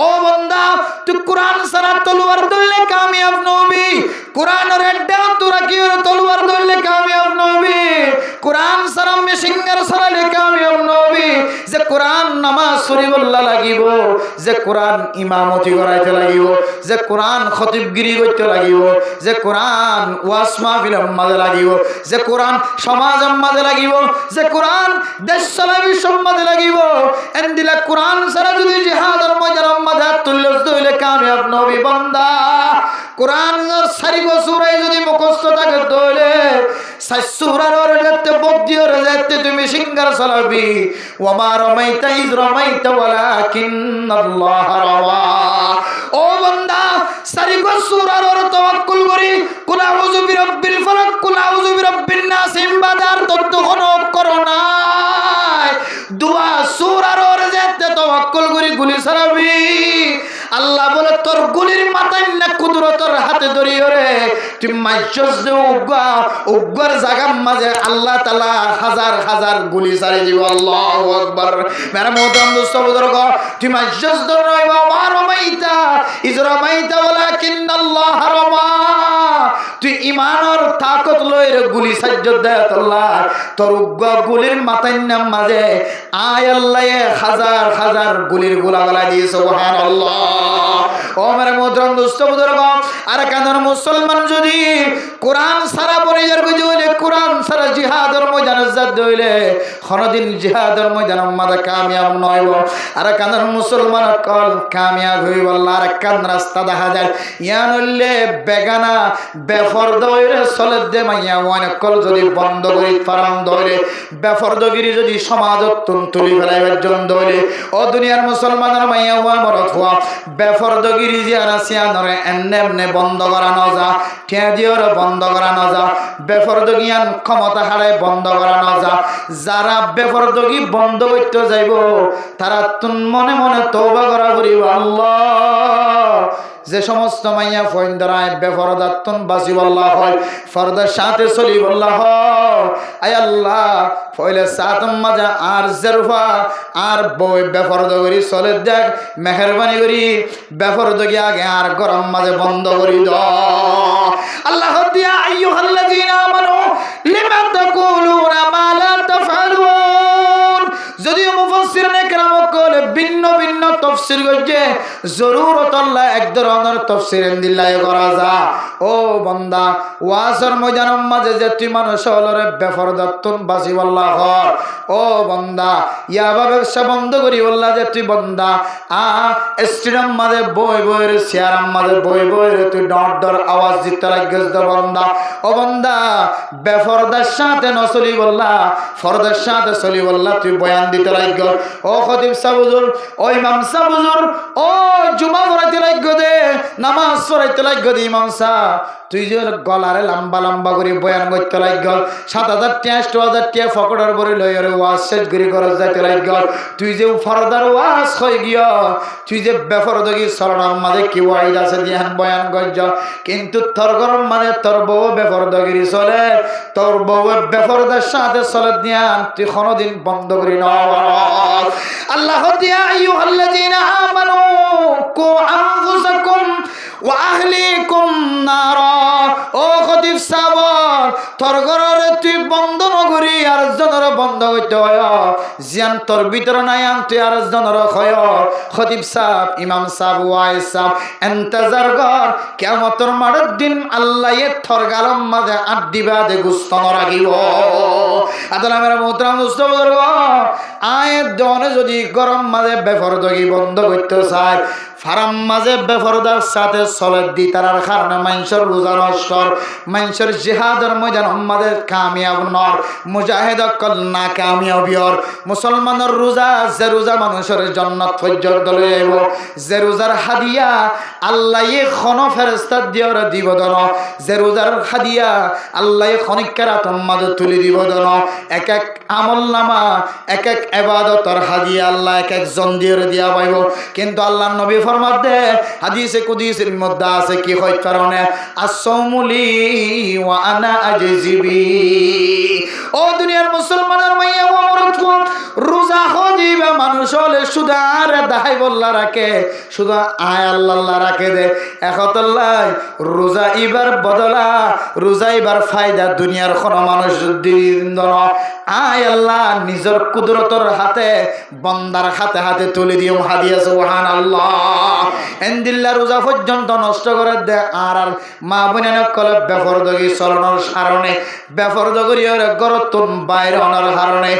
ও বান্দা তুই কোরআন ছাড়া তলোয়ার ধরলে কামিয়াব নবি কোরআনের এড্ডা তোরা কি তলোয়ার ধরলে কামিয়াব নবি কোরআন ছাড়া মেশিনগার ছাড়ালে কামিয়াব নবি যে কোরআন নামাজ শরীফুল্লাহ লাগিব যে কোরআন ইমামতি করাইতে লাগিব যে কোরআন খতিবগিরি করতে লাগিব যে কোরআন ওয়াজ মাহফিলের মাঝে লাগিব যে কোরআন সমাজের মাঝে লাগিব যে কোরআন দেশ চালাবি সমাজে লাগিব এন্দিলা কোরআন ছাড়া যদি জিহাদের ময়দানের মাঝে তুল্য হইলে কামিয়াব নবী বান্দা কোরআনের 4 সূরায় যদি মুখস্থ থাকে তাহলে 4 সূরার ওরে যেতে বদ্দি ওরে যেতে তুমি সিঙ্গার চালাবি ওয়া মা রামাইতা ইজ রামাইতা ওয়ালাকিন্নাল্লাহ রামা ও বান্দা 4 সূরার ওরে তাওয়াক্কুল করি কুল আউযু বিরাব্বিল ফালাক কুল আউযু বিরাব্বিন নাস ইবাদার ততক্ষণ করো না দুয়া সূরার ওরে যেতে তাওয়াক্কুল করি গুলি চালাবি আল্লাহ বলে তোর গুলির মাথায় না কুদরতের হাতে ধরি ওরে তুই মাইজস দে উগ্র জায়গার মাঝে আল্লাহ তাআলা হাজার হাজার গুলি ছাড়ি দিব আল্লাহু আকবার মেরা মোহতারাম দোস্ত বুজুর্গ তুই মাইজস দে রইবা মারমাইতা ইজরামাইতা ওয়ালাকিন্নাল্লাহ রামা তুই ঈমানের তাকত লইরে গুলি সাজ্জ দে আল্লাহ তোর উগ্র গুলির মাথায় না মাঝে আয় আল্লাহ হাজার হাজার গুলির গোলা গলা দিয়ে সুবহানাল্লাহ ও মেরে মোহতারাম দোস্ত বুজুর্গ আর কানের মুসলমান যদি কোরআন সারা পরিবার বুঝলে কোরআন সারা জিহাদের ময়দানে যাত হইলে কোনদিন জিহাদের ময়দানের মাঝে কামিয়াব নয়ব আর কানের মুসলমান কল কামিয়াব হইব আল্লাহ আর কান রাস্তা দেখা যায় ইয়ান হইলে বেগানা বেফরদ হইরে চলে দে মাইয়া ওয়ান কল যদি বন্ধ করি ফারাম ধরে বেফরদগিরি যদি সমাজত তুলি ফেলাইবার জন্য ধরে ও দুনিয়ার মুসলমানের মাইয়া ওয়া মরত হওয়া বেফরদগিরি জিয়ারা সিয়ানরে এমনে বন্ধ করানো যা ঠিয়া দিওরে বন্ধ করানো যা বেফরদগিয়ান ক্ষমতা হারে বন্ধ করানো যা যারা বেফরদগি বন্ধ করতে যাইব তারা তুন মনে মনে তওবা করা করিব আল্লাহ যে সমস্ত মাইয়া ফোন ধরায় বেফরদাতুন বাসিবাল্লাহ হয় ফরদার সাথে সলিবাল্লাহ হয় আয় আল্লাহ ফয়লে সাতম মাজা আর জরফা আর বই বেফরদ করি চলে দেখ মেহেরবানি করি বেফরদগি আগে আর গরম মাঝে বন্ধ করি দাও আল্লাহ দিয়া আইয়ুহাল্লাযীনা আমানু লিমা তাকুলুনা মা লা তাফআলুন যদিও মুফাসসিরিনে কেরাম কলে ভিন্ন ভিন্ন তাফসীর করছে জরুরত আল্লাহ এক ধরনের তাফসীর দিল্লায় করা যা ও বান্দা ওয়াজের ময়দানের মাঝে যে তুই মানুষ হলরে বেফরদাতুন বাসিবাল্লাহ হর ও বান্দা ইয়াবা ব্যবসা বন্ধ করি বললা যে তুই বান্দা স্টেডিয়াম মাঝে বই বইয়ের চেয়ারাম মাঝে বই বইয়ের তুই ডর ডর আওয়াজ দিতে লাগিস দে বান্দা ও বান্দা বেফরদার সাথে নচলি বললা ফরদার সাথে চলি বললা তুই বয়ান দিতে লাগ ও খতিব সাহেব হুজুর ও ইমাম সাহেব হুজুর ও জুমা পড়াইতে লাগ দে নামাজ পড়াইতে লাগ দে ইমাম সাহেব তুই যে গলারে লম্বা লম্বা করে বয়ান করতে লাগ 7,000 টাকা 8,000 টাকা ফকড়ার পরে লই আরে ওয়াজ শেষ করে খরচ যাইতে লাগ তুই যে ফরদার ওয়াজ হই গিয়া তুই যে বেফরদগি সরনার মাঝে কি ওয়াইদ আছে দিয়ান বয়ান গজ্জ কিন্তু তোর গরম মানে তোর বউ বেফরদগিরি চলে তোর বউ বেফরদার সাথে চলে দিয়ান তুই কোনদিন বন্ধ করি না আল্লাহ দিয়া আইয়ুহাল্লাযীনা আমানু কু আনফুসাকুম ওয়া আহলিকুম নার খতিব সাহেব তোর ঘরের তুই বন্ধ নগরী আর জনের বন্ধ হইতে হয় জিয়ান তোর ভিতর নাই আন তুই আর জনের হয় খতিব সাহেব ইমাম সাহেব ওয়াইজ সাহেব ইন্তজার কর কিয়ামতের মাঠের দিন আল্লাহ তোর গালম মাঝে আড্ডি বাদে গুস্ত রাখিব আদলা মেরা মোহতারাম দোস্ত বুজুর্গ আয়ের দনে যদি গরম মাঝে বেফরদগি বন্ধ করতে চায় ফারাম মাঝে বেফরদার সাথে চলে দি তার কারণে মানুষের রোজা নষ্ট মানুষের জিহাদের ময়দান আমাদের কামিয়াব নর মুজাহিদ কল না কামিয়াবিয়র মুসলমানের রোজা যে রোজা মানুষের জান্নাত পর্যন্ত লয়ে আইব যে রোজার হাদিয়া আল্লাহ খন ফেরেশতা দিয়র দিব দন যে রোজার হাদিয়া আল্লাহ খনিকারা তোমাদের তুলি দিব দন এক এক আমল নামা এক এক ইবাদতের হাদিয়া আল্লাহ এক এক জন দিয়র দিয়া পাইব কিন্তু আল্লাহর নবী ফরমাতে হাদিসে কুদসির মধ্যে আছে কি হয় কারণে আসসামুলি ওয়া আনা আজজিবি ও দুনিয়ার মুসলমানের মাইয়া ও মরদ রোজা হদিবা মানুষ হলে শুধু আর দাই বল্লা রাখে শুধু আয় আল্লাহ রাখে দে একতল্লাহ রোজা ইবার বদলা রোজা ইবার ফায়দা দুনিয়ার কোন মানুষ দিন আয় আল্লাহ নিজের কুদরতর হাতে বন্দার হাতে হাতে তুলে দিও হাদিয়া সুবহানাল্লাহ এন্দিল্লা রোজা পর্যন্ত নষ্ট করে দে আর মা বোনের কলে বেফরদগি চলনের কারণে বেফরদগির গরতুন বাইরে অনার কারণে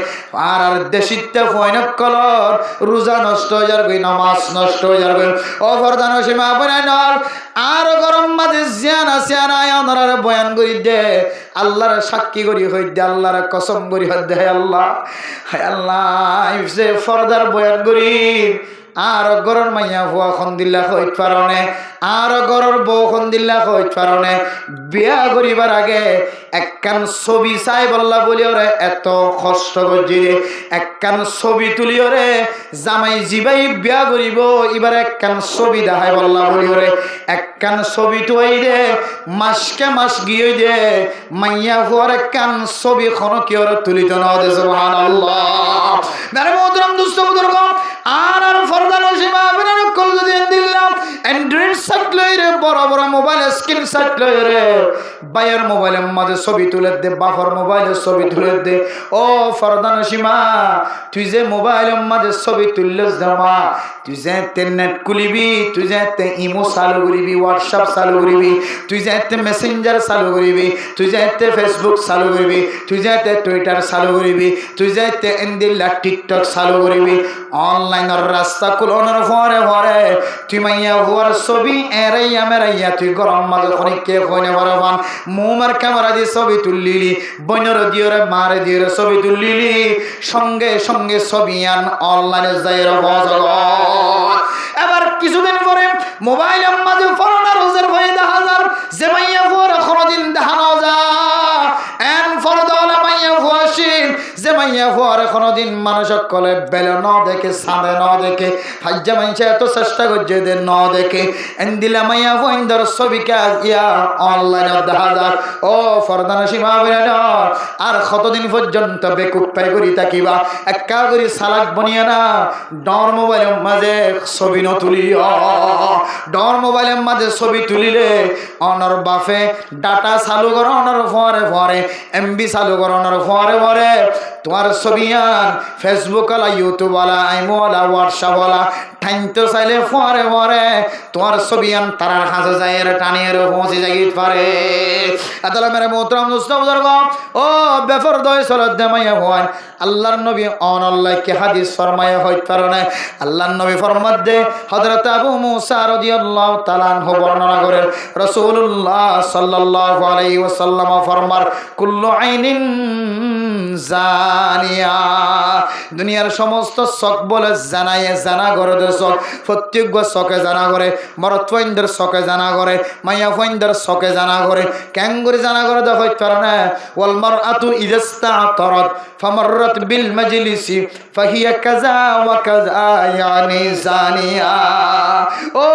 আর দেশিতে ফয়নক কলর রোজা নষ্ট হয়ে যাবে নামাজ নষ্ট হয়ে যাবে ও ফরদান সীমা বোনের আর গরম মাঝে জিয়ান আছে আয় ওনার বয়ান করি দে আল্লাহর সাক্ষী করি হই দে আল্লাহর কসম করি হই দে আল্লাহ হায় আল্লাহ যে ফরদার বয়ান করি আর গরর মাইয়া ভুয়া খন্দিল্লা হইত পারনে আর গরর বউ খন্দিল্লা হইত পারনে বিয়া করিবার আগে একখান ছবি চাই বললা বলি ওরে এত কষ্ট করছি রে একখান ছবি তুলি ওরে জামাই জিবাই বিয়া করিব এবার একখান ছবি দেখাই বললা বলি ওরে একখান ছবি তুই দে মাসকে মাস গিয়ে দে মাইয়া ভুয়ার একখান ছবি খন কি ওরে তুলিত না দে সুবহানাল্লাহ মেরে মোহতরম দুস্থ বুজুর্গ আর ফরদান সীমা বিনার কল যদি দিলাম অ্যান্ড্রয়েড সেট লই রে বড় বড় মোবাইল স্ক্রিন সেট লই রে বাইয়ের মোবাইলের মাঝে ছবি তুলে দে বাফর মোবাইলের ছবি তুলে দে ও ফরদান সীমা তুই যে মোবাইলের মাঝে ছবি তুললে জামা তুই যে নেট খুলিবি তুই যে ইমো চালু করিবি হোয়াটসঅ্যাপ চালু করিবি তুই যে মেসেঞ্জার চালু করিবি তুই যে ফেসবুক চালু করিবি তুই যে টুইটার চালু করিবি তুই যে এন্দিল্লা টিকটক চালু করিবি অনলাইনের রাস্তা কুলনের পরে পরে তুই মাইয়া হওয়ার ছবি এরাইয়া মেরাইয়া তুই গরম মাঝে খনিকে কইনে ভরবান মোমের ক্যামেরা দিয়ে ছবি তুললিলি বইনের দিওরে মারে দিওরে ছবি তুললিলি সঙ্গে সঙ্গে ছবি আন অনলাইনে যাই এবার কিছুদিন পরে মোবাইলের মাঝে ফরনা রোজের ভয়ে দেখা যার যে মাইয়া হওয়ার কোনোদিন দেখানো যা এন ফরদলা মাইয়া হওয়াসিন যে মাইয়া হওয়ার কোনোদিন মানুষক কলে বেলে ন দেখে সাঁদে ন দেখে হাজ্জা মাইছে এত চেষ্টা করছে যে ন দেখে এন্দিলা মাইয়া বইন্দর ছবিকা ইয়া অনলাইনে দেখা যার ও ফরদান সীমা বলেন আর কতদিন পর্যন্ত বেকুব পাই করি থাকিবা একা করি সালাক বনিয়া না ডর মোবাইলের মাঝে ছবি ন তুলিও ডর মোবাইলের মাঝে ছবি তুলিলে অনর বাফে ডাটা চালু করো অনর ফরে ফরে এমবি চালু করো অনর ফরে ফরে তোমার ছবি আন ফেসবুক ওলা ইউটিউব ওলা আইমো ওলা হোয়াটসঅ্যাপ ওলা ঠাইতে চাইলে ফরে ফরে তোমার ছবি আন তারার হাজে যায় টানিয়ে পৌঁছে যাই পারে আদালা মেরে মোহতরম দোস্ত বুজুর্গ ও বেফর দয় সলত দেমাইয়া হওয়ান আল্লাহর নবী অনল্লাহকে হাদিস ফরমায়া হইতে পারে আল্লাহর নবী ফরমাত দে হযরত আবু মুসা রাদিয়াল্লাহু তাআলা আনহু বর্ণনা করেন রাসূলুল্লাহ সাল্লাল্লাহু আলাইহি ওয়াসাল্লাম ফরমার কুল্লু আইনিন জানিয়া দুনিয়ার সমস্ত চোখ বলে জানায় জানা করে দে চোখ প্রত্যেক চোখে জানা করে মরদ ফাইন্দার চোখে জানা করে মাইয়া ফাইন্দার চোখে জানা করে ক্যাঙ্গুরি জানা করে দেখ কারণে ওয়াল মারআতু ইদাস্তাতরাত ফামাররাত বিল মাজলিসি ফাহিয়া কাযা ওয়া কাযা ইয়ানি জানিয়া ও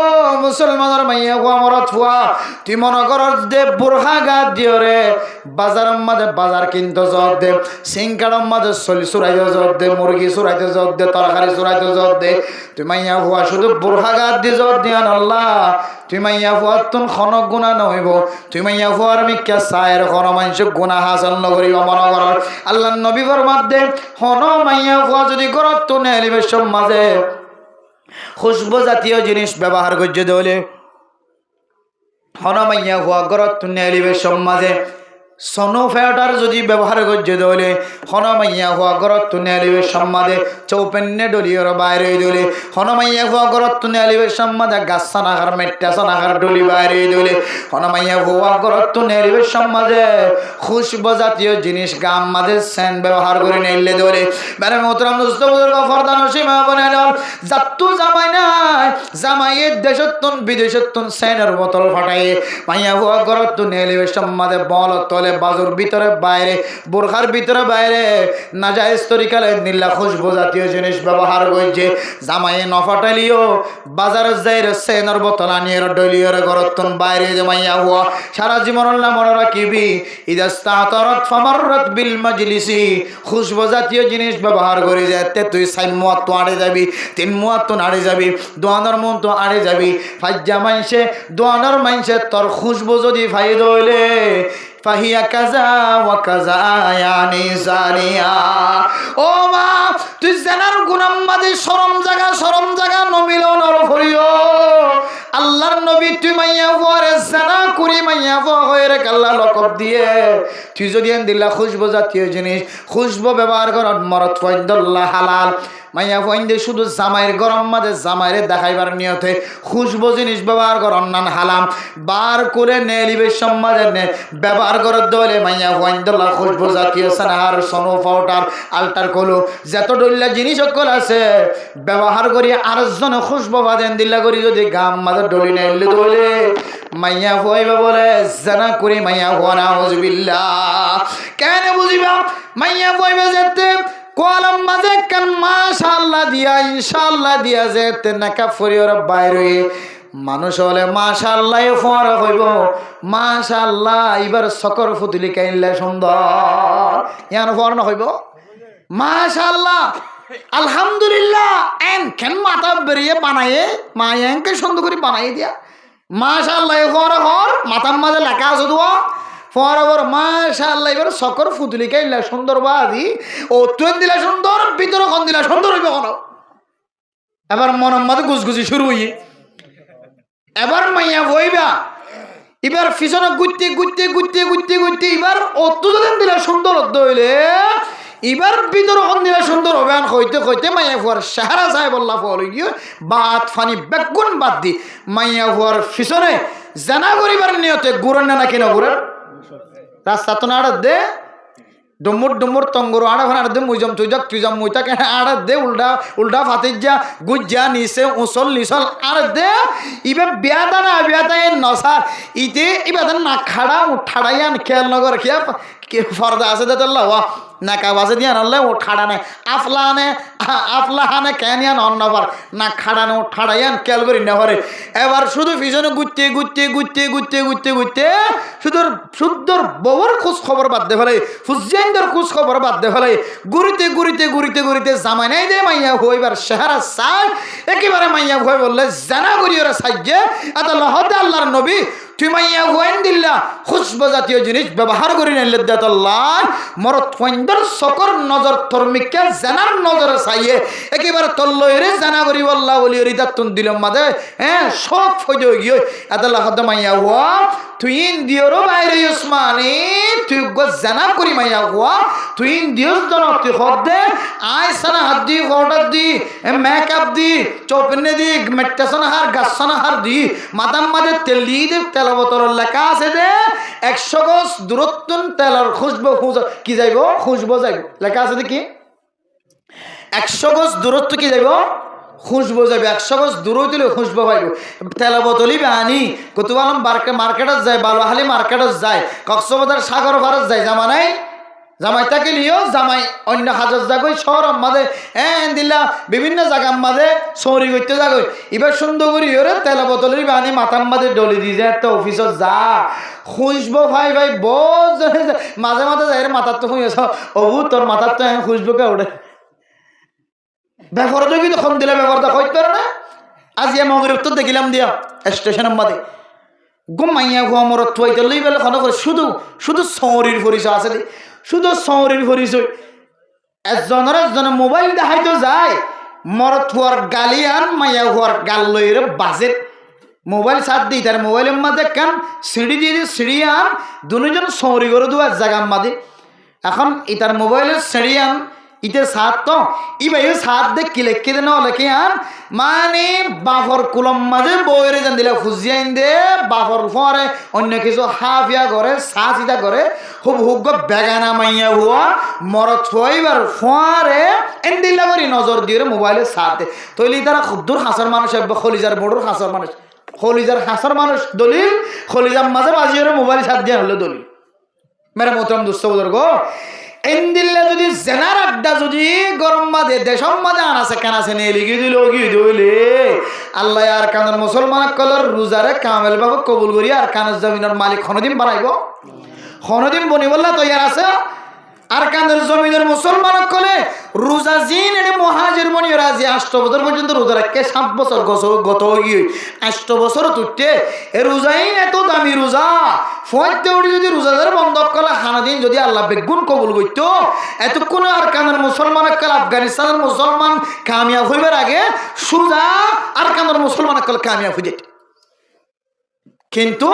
মুসলমানের মাইয়া গো মরদ ফুয়া তুই মনে কর দে বুরহা গা দিও রে বাজারের মাঝে বাজার কিনতে যাও দে সিংকাড়ের মাঝে চলি চুরাইতে যাও দে মুরগি চুরাইতে যাও দে তরকারি চুরাইতে যাও দে তুই মাইয়া মাইয়া ভুয়া শুধু বুরহাগাত দি জোর দিয়ান আল্লাহ তুই মাইয়া ভুয়ার তুন খনক গুণা নহইব তুই মাইয়া ভুয়ার মিক্কা সায়ের খন মানুষ গুণা হাসল নগরিব মন করার আল্লাহ নবী ফরমাত দে হন মাইয়া ভুয়া যদি গরত তুন এলিবের সমাজে খুশবু জাতীয় জিনিস ব্যবহার করছে দলে হন মাইয়া ভুয়া গরত তুন এলিবের সমাজে সনো ফেটার যদি ব্যবহার করছে দলে হনমাইয়া হওয়া গরত তুনে আলিবের সম্মাদে চৌপেন্নে ডলিওর বাইরে দলে হনমাইয়া হওয়া গরত তুনে আলিবের সম্মাদে গাছানাহার মেট্টাছানাহার ডলি বাইরে দলে হনমাইয়া হওয়া গরত তুনে আলিবের সম্মাদে খুশবু জাতীয় জিনিস গাম মাঝে সেন ব্যবহার করে নিলে দলে মানে মোহতরম দোস্ত বুজুর্গ ফরদান সীমা বনাল জাত্তু জামাই নাই জামাইয়ের দেশত্তন বিদেশত্তন সেনের বোতল ফাটাই মাইয়া হওয়া গরত তুনে আলিবের সম্মাদে বল তলে বাজুর ভিতরে বাইরে বোরখার ভিতরে বাইরে নাজায়েজ তরিকালে নীলা খুশবু জাতীয় জিনিস ব্যবহার করছে জামাইয়ে নফাটালিও বাজারে যাই সেনের বোতল আনিয়ে ডলিওর গরতন বাইরে জামাইয়া হওয়া সারা জীবন আল্লাহ মনে রাখিবি ইদাস্তাতারাত ফামাররাত বিল মাজলিসি খুশবু জাতীয় জিনিস ব্যবহার করে যেতে তুই সাইমুয়াত তো আড়ে যাবি তিন মুয়াত তো আড়ে যাবি দোয়ানোর মন তো আড়ে যাবি ফাজ্জা মাইনসে দোয়ানোর মাইনসে তোর খুশবু যদি ফাইদ হইলে ফাহিয়া কাজা ওয়া কাজা ইয়ানি জানিয়া ও মা তুই জানার গুনাম মাঝে শরম জায়গা নমিলন আর করিও আল্লাহর নবী তুই মাইয়া পরে জানা করি মাইয়া পরে আল্লাহ লকব দিয়ে তুই যদি দিলা খুশবু জাতীয় জিনিস খুশবু ব্যবহার কর মরত ফয়দুল্লাহ হালাল মাইয়া ফইন্দে শুধু জামাইয়ের গরম মাঝে জামাইরে দেখাইবার নিয়তে খুশবু জিনিস ব্যবহার কর অন্যান হালাম বার করে নেলিবের সমাজে ব্যবহার করার দলে মাইয়া ফইন্দুল্লাহ খুশবু জাতীয় সানার সনো পাউডার আল্টার কলো যত ডল্লা জিনিস সকল আছে ব্যবহার করি আরেকজন খুশবু বাদেন দিল্লা করি যদি গাম মাঝে ডলি নেলে দলে মাইয়া ফইবে বলে জানা করি মাইয়া ফোয়া নাউজুবিল্লাহ কেন বুঝিবা মাইয়া ফইবে যেতে কোয়ালাম মাঝে কান মাশাআল্লাহ দিয়া ইনশাআল্লাহ দিয়া যেতে নাকা ফরিওর বাইরে মানুষ হলে মাশাআল্লাহ ফর হইব মাশাআল্লাহ এবার সকর ফুতুলি কাইলে সুন্দর ইয়ান ফর না হইব মাশাআল্লাহ আলহামদুলিল্লাহ এন কেন মাথা বেরিয়ে বানায়ে মায়াঙ্কে সুন্দর করে বানাই দিয়া মাশাআল্লাহ ফর হর মাথার মাঝে লেখা আছে দোয়া ফরবর মাশাআল্লাহ এবার সকর ফুতুলি কাইলা সুন্দর বাদি ও তুই দিলা সুন্দর ভিতর কোন দিলা সুন্দর হইবে কোন এবার মনের মধ্যে গুজগুজি শুরু হই এবার মাইয়া হইবা এবার পিছনে গুত্তে এবার অত যদি দিলা সুন্দর হইলে এবার ভিতর কোন দিলা সুন্দর হবে আন হইতে মাইয়া ফুয়ার সাহারা সাহেব আল্লাহ ফল গিয়ে বাত ফানি বেগুন বাদ দি মাইয়া ফুয়ার পিছনে জানা করিবার নিয়তে গুড়ন না কিনা গুড়ন রাস্তা তো আড় দে ডুমুর তঙ্গর আড়া ভাড়া দে মুইজম তুইজম মুইতা কেন আড় দে উল্টা ফাতির যা গুজ যা নিচে উসল নিচল আড় দে ইবে বিয়াদা না বিয়াদা এ নসার ইতে ইবাদা না খাড়া উঠাড়াইয়ান খেয়াল নগর খেয়া ফর্দা আছে দে তোল্লা ওয়া নাকা বাজে দিয়া নলে ও ঠাড়ানে আফলাহানে ক্যানিয়ান অন্নবার না খাড়ানো ঠাড়াইয়ান খেয়াল করি না পারে এবার শুধু পিছনে গুতে শুদ্ধর বউর খোঁজ খবর বাদ দে ফেলে ফুজিয়ানদের খোঁজ খবর বাদ দে ফেলে ঘুরিতে জামাই নাই দে মাইয়া হইবার চেহারা চাই একেবারে মাইয়া হই বললে জানা করি ওরা সাহায্যে আদালত আল্লাহর নবী তুই মাইয়া হইন দিল্লা খুশবু জাতীয় জিনিস ব্যবহার করি নিলে দেতাল্লাহ মরত ফইন্দর সকর নজর ধর্মিককে জানার নজরে চাইয়ে একেবারে তল্লইরে জানা করি আল্লাহ বলি রিদাতুন দিলম মাদে হ্যাঁ সব ফইদ গিয়ে আদাল্লাহ হদ মাইয়া হওয়া তুই দিওরো বাইরে উসমানি তুই জানা করি মাইয়া হওয়া তুই দিওস জন তুই হদে আয় সানা হাত দি ফটোর দি মেকআপ দি চৌপনে দি মেট্টাসনা হার গাছনা হার দি মাদাম মাদে তেল দি দে তেল বোতল লেখা আছে দে 100 গজ দূরত্ব তেলের খুশবু কি যাইব খুশবু যাইব লেখা আছে দেখি 100 গজ দূরত্ব কি যাইব খুশবু যাবে 100 গজ দূর হইলে খুশবু পাইব তেল বোতলই বানি কতবালম মার্কেটত যায় বালুহালি মার্কেটত যায় কক্সবাজার সাগর ভারত যায় জামানাই জামাই তাকে লিও জামাই অন্য হাজার জায়গায় শহর মাঝে দিল্লা বিভিন্ন জায়গার মাঝে সৌরি করতে যাগই এবার সুন্দর করি ওরে তেল বোতলের বানি মাথার মাঝে ডলি দিয়ে যায় একটা অফিসত যা খুশবু ভাই বোঝ মাঝে যাই মাথার তো শুয়েছ অবু তোর মাথার তো খুশবুকে ওঠে বেফরদগি তখন দিলে বেফরদা হইতে পারে না। আজ ইয়া মগরিব তো দেখিলাম দিয়া স্টেশনের মাঝে ঘুমাইয়া ঘুয়া মরত থইতে লই বেলে খনো করে শুধু শুধু সৌরির পরিচয় আছে, শুধু সৌরির পরিচয়। একজনের মোবাইল দেখাইতো যায়, মরত হওয়ার গালিয়ান মাইয়া হওয়ার গাল লইরে বাজের মোবাইল সাথ দিই তার মোবাইলের মাঝে কান সিঁড়ি দিয়ে সিঁড়ি আন দুজন সৌরি করে দেওয়া জায়গার মাঝে। এখন ইতার মোবাইলের সিঁড়ি আন ইতের সাত তো ইবাই সাত দে কিলে কেদে না লেখে আন মানে বাফর কুলম মাঝে বইরে যান দিলে ফুজিয়াইন দে বাফর ফরে অন্য কিছু হাফিয়া করে সাচিতা করে খুব হুক বেগানা মাইয়া হুয়া মরত ফইবার ফরে এন্দিল্লা করি নজর দিয়ে মোবাইলের সাথ দে তৈলি তারা খুদ্দুর হাসার মানুষ খলিজার বড়ুর হাসার মানুষ খলিজার হাসার মানুষ দলিল খলিজার মাঝে বাজিয়ে মোবাইল সাথ দিয়া হলো দলিল। মেরে মোহতরম দুস্থ বুজুর্গ এন্দিল্লা যদি জেনার আড্ডা যদি গরম মাঝে দেশম মাঝে আনাছে কানাছে নিয়ে লিখি দিল কি দইলে আল্লাহ আর কানের মুসলমান কলর রোজারে কামেল বাবু কবুল করি আর কানের জমিনের মালিক খনদিন বানাইব খনদিন বনি বললা তৈয়ার আছে। আর কানের জমিনের মুসলমান কলে রোজা জিন এনে মহাজির মনি রাজি 8 বছর পর্যন্ত রোজা রাখে 7 বছর গত গিয়ে 8 বছর তুটে এ রোজাইন এত দামি রোজা ফয়তে উঠে যদি রোজাদার বন্ধ কলা খানা দিন যদি আল্লাহ বেগুন কবুল করতো এতক্ষণ আর কানের মুসলমান কল আফগানিস্তানের মুসলমান কামিয়াব হইবার আগে সুজা আর কানের মুসলমান কল কামিয়াব হয়ে যেত। কিন্তু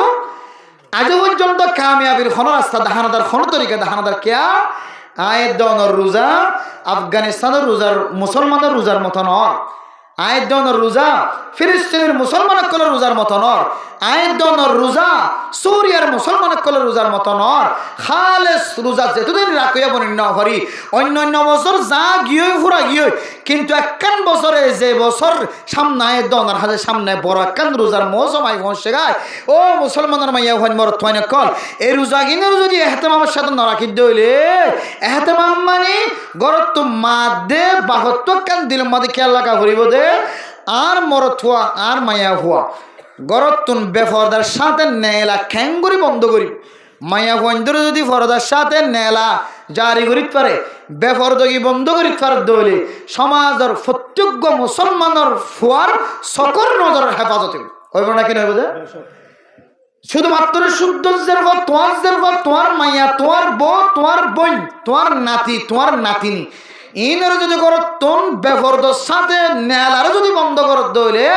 আজ পর্যন্ত কামিয়াবির খন রাস্তা দেখানাদার খন তরিকা দেখানাদার কেয়া আয়ের দনের রোজা আফগানিস্তানের রোজার মুসলমানের রোজার মতো নর, আয়ের দনের রোজা ফিলিস্তিনের মুসলমান কলের রোজার মতো নর, আয়ের দনের রোজা সুরিয়ার মুসলমান কলের রোজার মতো নর। খালেস রোজা যেতদিন রাখিয়া বনি না হরি অন্য বছর যা গিয়ে ফুরা গিয়ে কিন্তু একখান বছরে যে বছর সামনে আয়ের দনের হাজে সামনে বড় একখান রোজার মৌসুম আই পৌঁছে গায় ও মুসলমানের মাইয়া হন মর থয়না কল এই রোজা কিনের যদি এহতেমামের সাথে না রাখি দইলে এহতেমাম মানে গরত তো মাদে বাহত্ব কান দিল মাদে খেয়াল লাগা করিব দে আর মরত হওয়া আর মায়া হওয়া গরতুন বেফরদার সাথে নেলা খ্যাঙ্গুরি বন্ধ করি মায়া বন্ধুর যদি ফরদার সাথে নেলা জারি করিতে পারে বেফরদগি বন্ধ করিতে পারে দইলে সমাজের প্রত্যেক মুসলমানের ফুয়ার সকল নজরের হেফাজতে হইব না কি নইব যে শুধুমাত্র সূর্যের পর তোমার মাইয়া তোমার বউ তোমার বোন তোমার নাতি তোমার নাতিনি ইনারা যদি করো তোন বেফরদর সাথে নেলারে যদি বন্ধ করো দইলে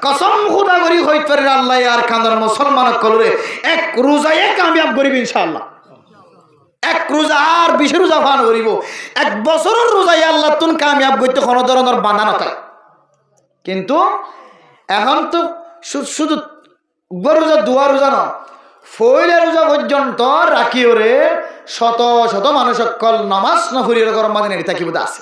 কসম খুদা করি হইতে পারে আল্লাহ আর কান্দার মুসলমান কলরে এক রোজায় কামিয়াব করিব ইনশাআল্লাহ। এক রোজা আর 20 রোজা পান করিব, 1 বছরের রোজায় আল্লাহ তুন কামিয়াব করতে কোনো ধরনের বাধা না থাকে। কিন্তু এখন তো শুধু রোজা দুয়া রোজা না ফইলা রোজা পর্যন্ত রাখি ওরে শত শত মানুষ সকল নামাজ নফরির গরম মাদিনে থাকিব আছে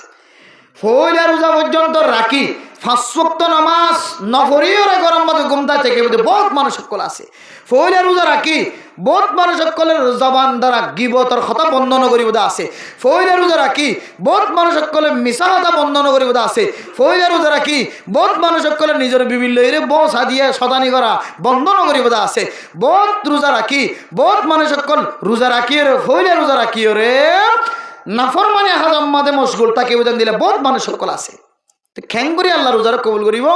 ফইলা রোজা পর্যন্ত রাখি 5 ওয়াক্ত নামাজ নফরির গরম মাদে ঘুমতা থেকে বহুত মানুষ সকল আছে ফইলা রোজা রাখি বহুত মানুষ সকলের জবান দ্বারা গিবতর কথা বন্ধন করিব আছে ফইলা রোজা রাখি বহুত মানুষ সকলের মিছা কথা বন্ধন করিব আছে ফইলা রোজা রাখি বহুত মানুষ সকলের নিজের বিবিল লইরে বসা দিয়ে শতানি করা বন্ধন করিব আছে বহুত রোজা রাখি বহুত মানুষ সকল রোজা রাখি রে ফইলা রোজা রাখি রে নাফরমানি হাজাম মাদে মশগুল তাকে বুঝান দিলে বহুত মানুষ সকল আছে খ্যাঙ্গুরি আল্লাহ রোজার কবুল করিব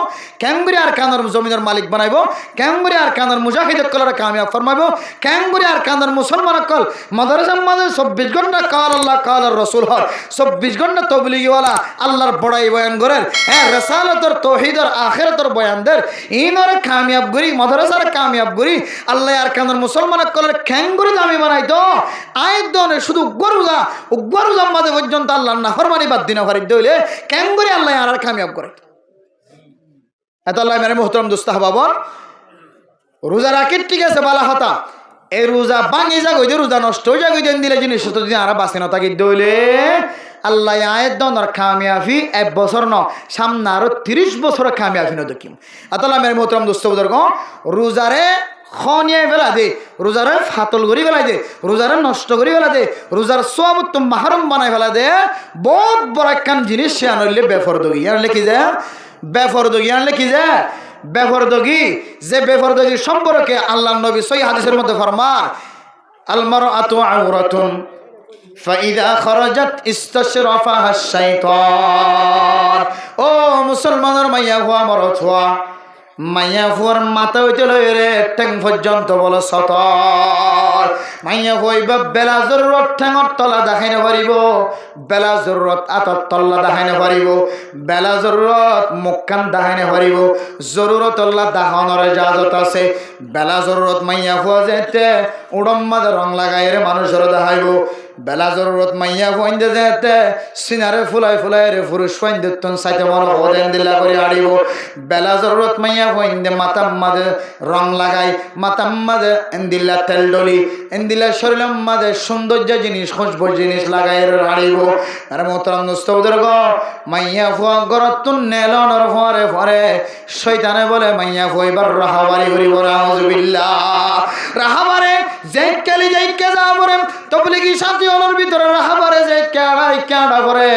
খ্যাঙ্গুরি আর কানার জমিনের মালিক বানাইব খ্যাঙ্গুরি আর কানার মুজাহিদ কলর কামিয়াব ফরমাইব খ্যাঙ্গুরি আর কানার মুসলমান কল মাদ্রাসার মাঝে 24 ঘন্টা কাল আল্লাহ কাল রসুল হর 24 ঘন্টা তবলিগিওয়ালা আল্লাহর বড়াই বয়ান করেন হ্যাঁ রেসালতর তৌহিদর আখিরাতর বয়ানদের ইনর কামিয়াব করি মাদ্রাসার কামিয়াব করি আল্লাহ আর কানার মুসলমান কলর খ্যাঙ্গুরি দামি বানাইতো আয়ের দনে শুধু গরুজা মাঝে পর্যন্ত আল্লাহ নাফরমানি বাদ দিনা ফারিদ দইলে খ্যাঙ্গুরি আল্লাহ আর কামিয়াব করে এত আল্লাহ মেরে মোহতরম দোস্ত বাবর রোজা রাখি ঠিক আছে বালা হতা এই রোজা ভাঙি যা গই রোজা নষ্ট হয়ে যা গই দিলে জিনিস যদি আর বাঁচে না তাকে দইলে আল্লাহ আয়ের দনের কামিয়াবি 1 বছর ন সামনে আরো 30 বছর কামিয়াবি না দেখিম এত আল্লাহ মেরে মোহতরম দোস্ত বুজুর্গ রোজারে খনিয়ে ফেলা দে রোজারে ফাতল করি ফেলা দে রোজারে নষ্ট করি ফেলা দে রোজার সব তো মাহরম বানাই ফেলা দে বহুত বড় একখান জিনিস সে আনলে বেফরদগি আনলে কি যায় বেফরদগি আনলে কি যায় বেফরদগি যে বেফরদগি সম্পর্কে আল্লাহ নবী সহিহ হাদিসের মধ্যে ফরমান আল মারআতু আওরাতুন ফাইদা খরজাত ইস্তাশরাফাহা শাইতান। ও মুসলমানের মাইয়া হুয়া মরত হুয়া, মাইয়া ফুয়ার মাথা হইতে লই রে ঠ্যাং পর্যন্ত বলো সতর। মাইয়া হইবা বেলা জরুরত ঠ্যাঙর তলা দেখাই না পারিব, বেলা জরুরত আতর তল্লা দেখাই না পারিব, বেলা জরুরত মুখখান দেখাই না পারিব। জরুরত আল্লাহ দেখানোর ইজাজত আছে। বেলা জরুরত মাইয়া ফুয়া যেতে উড়ম মাঝে রং লাগাই রে মানুষের দেখাইব। বেলা জরুরত মাইয়া ফুয়াইন্দে যেতে সিনারে ফুলাই ফুলাই রে পুরুষ ফাইন্দে তুন সাইতে মর হদেন দিলা করে আড়িব। বেলা জরুরত মাইয়া ফুয়াইন্দে মাথার মাঝে রং লাগাই, মাথার মাঝে এন্দিল্লা তেল ডলি, এন্দিল্লা শরীরের মাঝে সৌন্দর্য জিনিস খুশবু জিনিস লাগাই আড়িব। আর মোহতারাম দোস্তদের গো মাইয়া ফুয়া গরত তুন নেলনর ফরে ফরে শয়তানে বলে মাইয়া ফুয়াইবার রাহাবারি করিব। নাউজুবিল্লাহ। রাহাবারে যে কালি যাইকে যাবরে তবলিগি শান্তি হলোর ভিতরে রাহাবারে যে কেড়াই কেড়া করে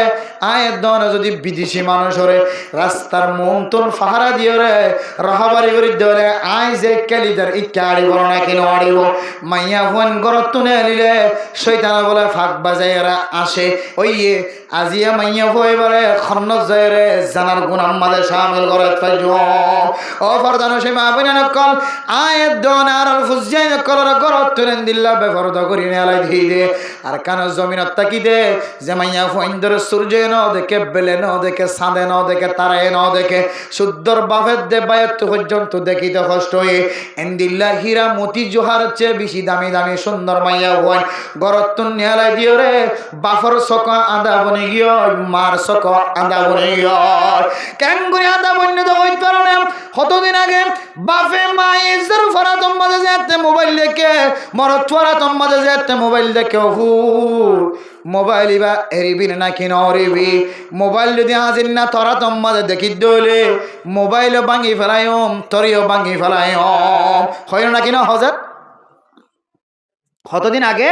আয়ের দনে যদি বিদেশি মানুষ হরে রাস্তার মন্তন ফাহারা দিয়ে রে রাহাবারি করি দেলে আই যে কালিদার ই কেড়ি বড় না কেন আড়িব। মাইয়া ফোন গরত তুনে আলিলে শয়তানে বলে ফাঁক বাজাই এরা আসে। ওই আজিয়া মাইয়া ফুয়াইবারে খন্নত যায় রে জানার গুনাম মাঝে শামিল করে পাইজ। ও ফরদানো সে মা বইনা নকল আয়ের দনে আর ফুজাই নকলর গরত তুলে দিল্লা বেফরদ করি নেলাই ধীরে আর কান জমিনত তাকি দে যে মাইয়া ফুইন্দর সূর্য ন দেখে বেলে ন দেখে সাঁদে ন দেখে তারায় ন দেখে শুদ্ধর বাফের দে বায়ত্ত পর্যন্ত দেখিতে কষ্ট হয়ে এন্দিল্লা হীরা মতি জোহার চেয়ে বেশি দামি দামি সুন্দর মাইয়া ফুয়াই গরত তুন নেলাই দিও রে বাফর সক আদা বনে গিয়ে মার সক আদা বনে গিয়ে কেন করে আদা বন্য তো হইতে পারো না। কতদিন আগে বাফে মাইজের ফরা তোমাদের যেতে মোবাইল দেখে মরত ফরা তোমাদের যেতে মোবাইল দেখে হু মোবাইল ইবা এরিবি না কি নরিবি মোবাইল যদি আজিন না তোরা তোমাদের দেখি দলে মোবাইলও ভাঙি ফেলাইম তরিও ভাঙি ফেলাইম হয় না কি না হজরত। কতদিন আগে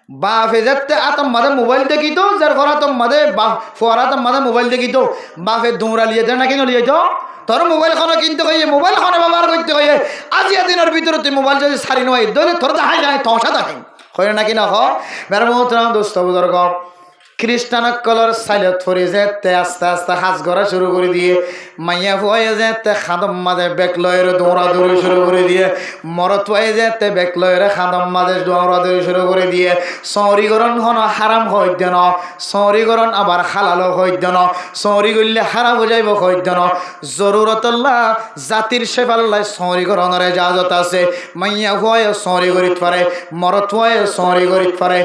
বাফে যেতে আতম মাদে মোবাইল দেখি তো যার ফরা তোম মাদে ফরা তোম মাদে মোবাইল দেখি তো বাফে দৌড়া লিয়ে দেয় না কি লিয়ে তো তোর মোবাইল খানো কিনতে হইয়ে মোবাইল খানো ব্যবহার করতে হইয়ে আজিয়া দিনের ভিতরে তুই মোবাইল যদি সারি নয় ধরে তোর দেখাই যায় তসা দেখাই হয় নাকি না মেরা মোহতরাম দোস্ত বুজুর্গ খ্রিস্টান কলর সাইলত ফরি যেতে আস্তে আস্তে হাজ করা শুরু করে দিয়ে মাইয়া ফুয়ে যেতে খাদম মাঝে বেক লয়ের দৌড়াদৌড়ি শুরু করে দিয়ে মরত ফুয়ে যেতে বেক লয়ের খাদম মাঝে দৌড়াদৌড়ি শুরু করে দিয়ে সৌরিগরণ হন হারাম হইতে ন সৌরিগরণ আবার হালালো হইতে ন সৌরি করলে হারাম হয়ে যাইব হইতে ন জরুরতল্লাহ জাতির সেবাল্লায় সৌরিগরণের ইজাজত আছে। মাইয়া ফুয়ে সৌরি করিতে পারে, মরত ফুয়ে সৌরি করিতে পারে।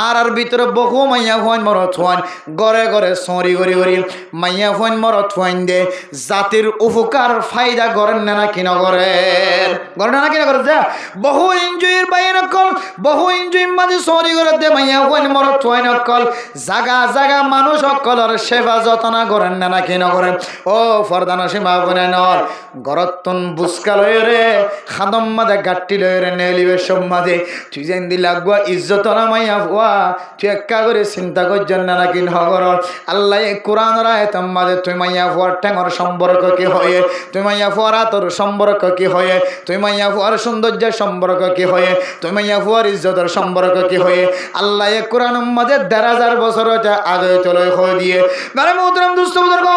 আর ভিতরে বহু মাইয়া ফুয়ান মরত ফুয়ান গড়ে গড়ে সরি গড়ি গড়ি মাইয়া ফুয়ান মরত ফুয়ান দে জাতির উপকার ফায়দা করেন না কি না করেন করেন না কি না করে যা বহু এনজয়ের বাইরে নকল বহু এনজয় মাঝে সরি করে দে মাইয়া ফুয়ান মরত ফুয়ান নকল জাগা জাগা মানুষ সকলের সেবা যত্ন করেন না কি না করেন। ও ফরদান সীমা বনে নর গরতন বুসকা লয় রে খাদম মাঝে গাট্টি লয় রে নেলিবে সব মাঝে তুই যেন দি লাগবা ইজ্জত না মাইয়া ফুয়া তুই একা করে চিন্তা করছেন না নাকি নগর আল্লাহ কোরআনের আয়াতের মাঝে তুই মাইয়া ফুয়ার ঠ্যাঙর সম্পর্ক কি হয়ে তুই মাইয়া ফুয়ার তোর সম্পর্ক কি হয়ে তুই মাইয়া ফুয়ার সৌন্দর্যের সম্পর্ক কি হয়ে তুই মাইয়া ফুয়ার ইজ্জতের সম্পর্ক কি হয়ে আল্লাহ কোরআনের মাঝে ১,৫০০ বছর আগে চলে হয়ে দিয়ে মানে মোহতরম দুস্থ বুজুর্গ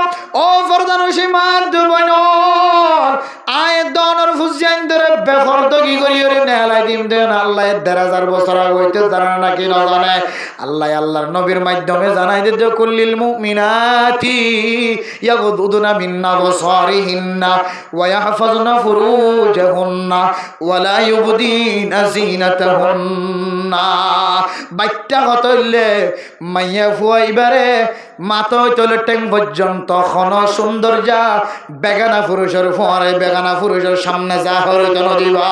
ও ফরদান সীমান দুর্বন আয় দনর ফুজিয়ান ধরে বেফরদ কি করি রে নেলাই দিম দেন আল্লাহ ১,৫০০ বছর আগে হইতে জানা নাকি না জানে আল্লাহ আল্লাহর নবীর মাধ্যমে জানাই দিতে কুল্লিল মুমিনাতি ইয়াগুদুনা মিন আবসারিহিন্না ওয়া ইয়াহফাজনা ফুরুজাহুন্না ওয়া লা ইউবদিনা যিনাতাহুন্না। বাইটা হতইলে মাইয়া ফুয়াইবারে মাথা তোলে টেং পর্যন্ত খন সৌন্দর্যা বেগানা পুরুষের ফোয়ারে বেগানা পুরুষের সামনে যা হরিত নদীবা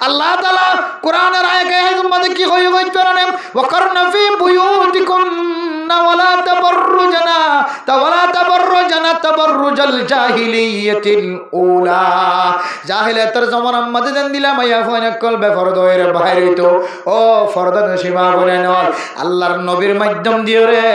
আল্লাহ তাআলা কোরআনের আয়াতে মধ্যে কি হই হইতে পারে ওয়াকারনা ফি বুয়ুতিকুন্না ওয়ালা তাবাররুজনা তাবাররানা তাবাররুজাল জাহিলিয়াতিল উলা জাহিলিয়াতের জামানার মধ্যে দেন দিলা মাইয়া ফয়না কল বেফরদয়ের বাইরে হইতো ও ফরদান সীমা বলে নয় আল্লাহর নবীর মাধ্যম দিয়ে রে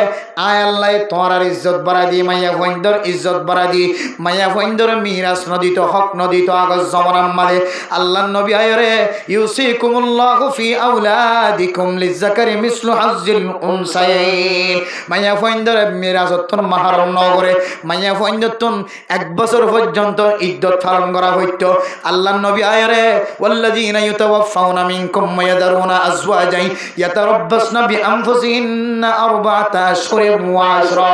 আয় আল্লাহ তোমার ইজ্জত বাড়া দি মাইয়া ফয়ন্দর ইজ্জত বাড়া দি মাইয়া ফয়ন্দর মিরাস নদী তো হক নদী তো আগজ জামানার মধ্যে আল্লাহর নবী আয় রে ইউসিকুমুল্লাহু ফি আওলাদিকুম লিযাকারি মিসলু হাজ্জিল উনসায়াইন মাইয়া ফয়ন্দর মিরাসতন মাহরম নগরে মাইয়া ফয়ন্দতন 1 বছর পর্যন্ত ইদ্দত পালন করা হইতো আল্লাহর নবী আয় রে ওয়াল্লাযিনা ইউতাওয়াফাউনা মিনকুম ওয়া ইয়াদারুনা আজওয়াজান ইয়াতারাব্বাসনা বিআনফুসিহিন্না আরবাআতা আশহুরিন ওয়া আশরা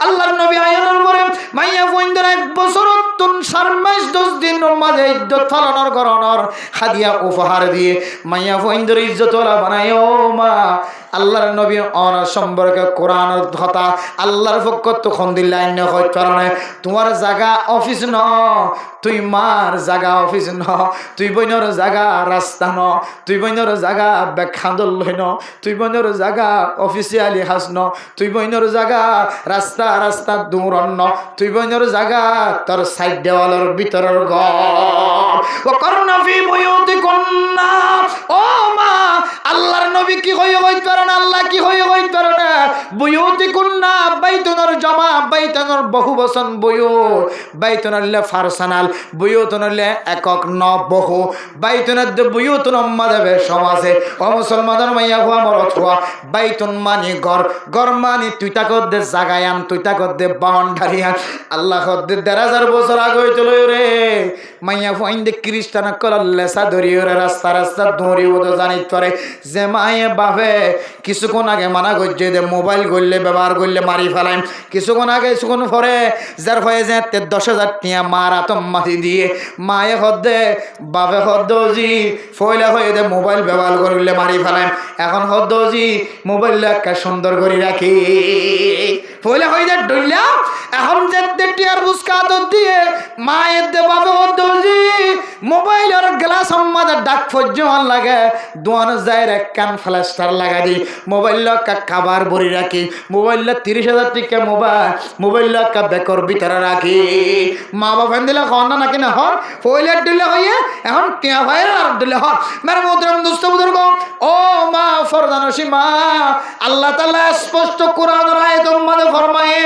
আল্লাহর নবী আয়ার পরে মাইয়া ফয়ন্দর 1 বছর তন 4 মাস 10 দিনের মাঝে ইদ্দত পালনের করণর হাদিয়া উপহার দিয়ে মাইয়া ফয়ন্দর ইজ্জতওয়ালা বানায় ও মা আল্লাহর নবী অন সম্পর্কে কোরআনের কথা আল্লাহর পক্ষ তো খন্দিল্লাহ ন হয় কারণে তোমার জায়গা অফিস ন তুই মার জায়গা অফিস ন তুই বইনর জায়গা রাস্তা ন তুই বইনর জায়গা বেখান্দল লই ন তুই বইনর জায়গা অফিসিয়ালি হাস ন তুই বইনর জায়গা রাস্তা রাস্তা দূর ন তুই বইনর জায়গা তোর সাইড দেওয়ালের ভিতরের ঘর ও করুণা ফি বুয়ুতিকুন্না ও মা আল্লাহর নবী কি হয়ে হইতে পারে না আল্লাহ কি হয়ে হইতে পারে না বুয়ুতিকুন্না বাইতুনার জামা বাইতুনার বহুবচন বুয়ুত বাইতুনার ফারসানাল বুয়ুতুনার একক ন বহু বাইতুনার বুয়ুতুন মাদাবে সমাজে ও মুসলমানের মাইয়া হওয়া মরত হওয়া বাইতুন মানি ঘর ঘর মানি তুই তাকত দে জাগায়ান তুই তাকত দে বাউন্ডারিয়ান আল্লাহ দে 1000 বছর আগে হইছিল রে মাইয়া ফাইন্দে খ্রিস্টান কললেসা ধরিয়ে রে রাস্তা রাস্তা দৌড়ি ওদ জানিত পারে যে মায়ে বাপে কিছুক্ষণ আগে মানা করছে যে মোবাইল করলে ব্যবহার করলে মারি ফেলাম কিছুক্ষণ আগে কিছুক্ষণ পরে যার হয়ে যে 10,000 টিয়া মার আতম মাটি দিয়ে মায়ে হদ্দে বাপে হদ্দজি ফয়লা হয়ে দে মোবাইল ব্যবহার করলে মারি ফেলাম এখন হদ্দজি মোবাইল একটা সুন্দর করে রাখি ফয়লা হয়ে যায় ডইলা এখন যে টিয়ার বুসকা দিয়ে মায়ের দে বাপে হদ্দজি মোবাইলের গ্লাস আমাদের ডাক ফজ্জন লাগে দোয়ান যায় রে কান ফ্ল্যাশটার লাগা দি মোবাইল কা খাবার ভরি রাখি মোবাইল 30,000 টাকা মোবাইল কা বেকর ভিতরে রাখি মা বাবা দিলে হন না নাকি না হন ফয়লা দিলে হইয়ে এখন টিয়া ভাইয়ের আর দিলে হন মেরে মোহতরম দোস্ত বুজুর্গ ও মা ফরদান সীমা আল্লাহ তাআলা স্পষ্ট কোরআনের আয়াতের মধ্যে ফরমায়ে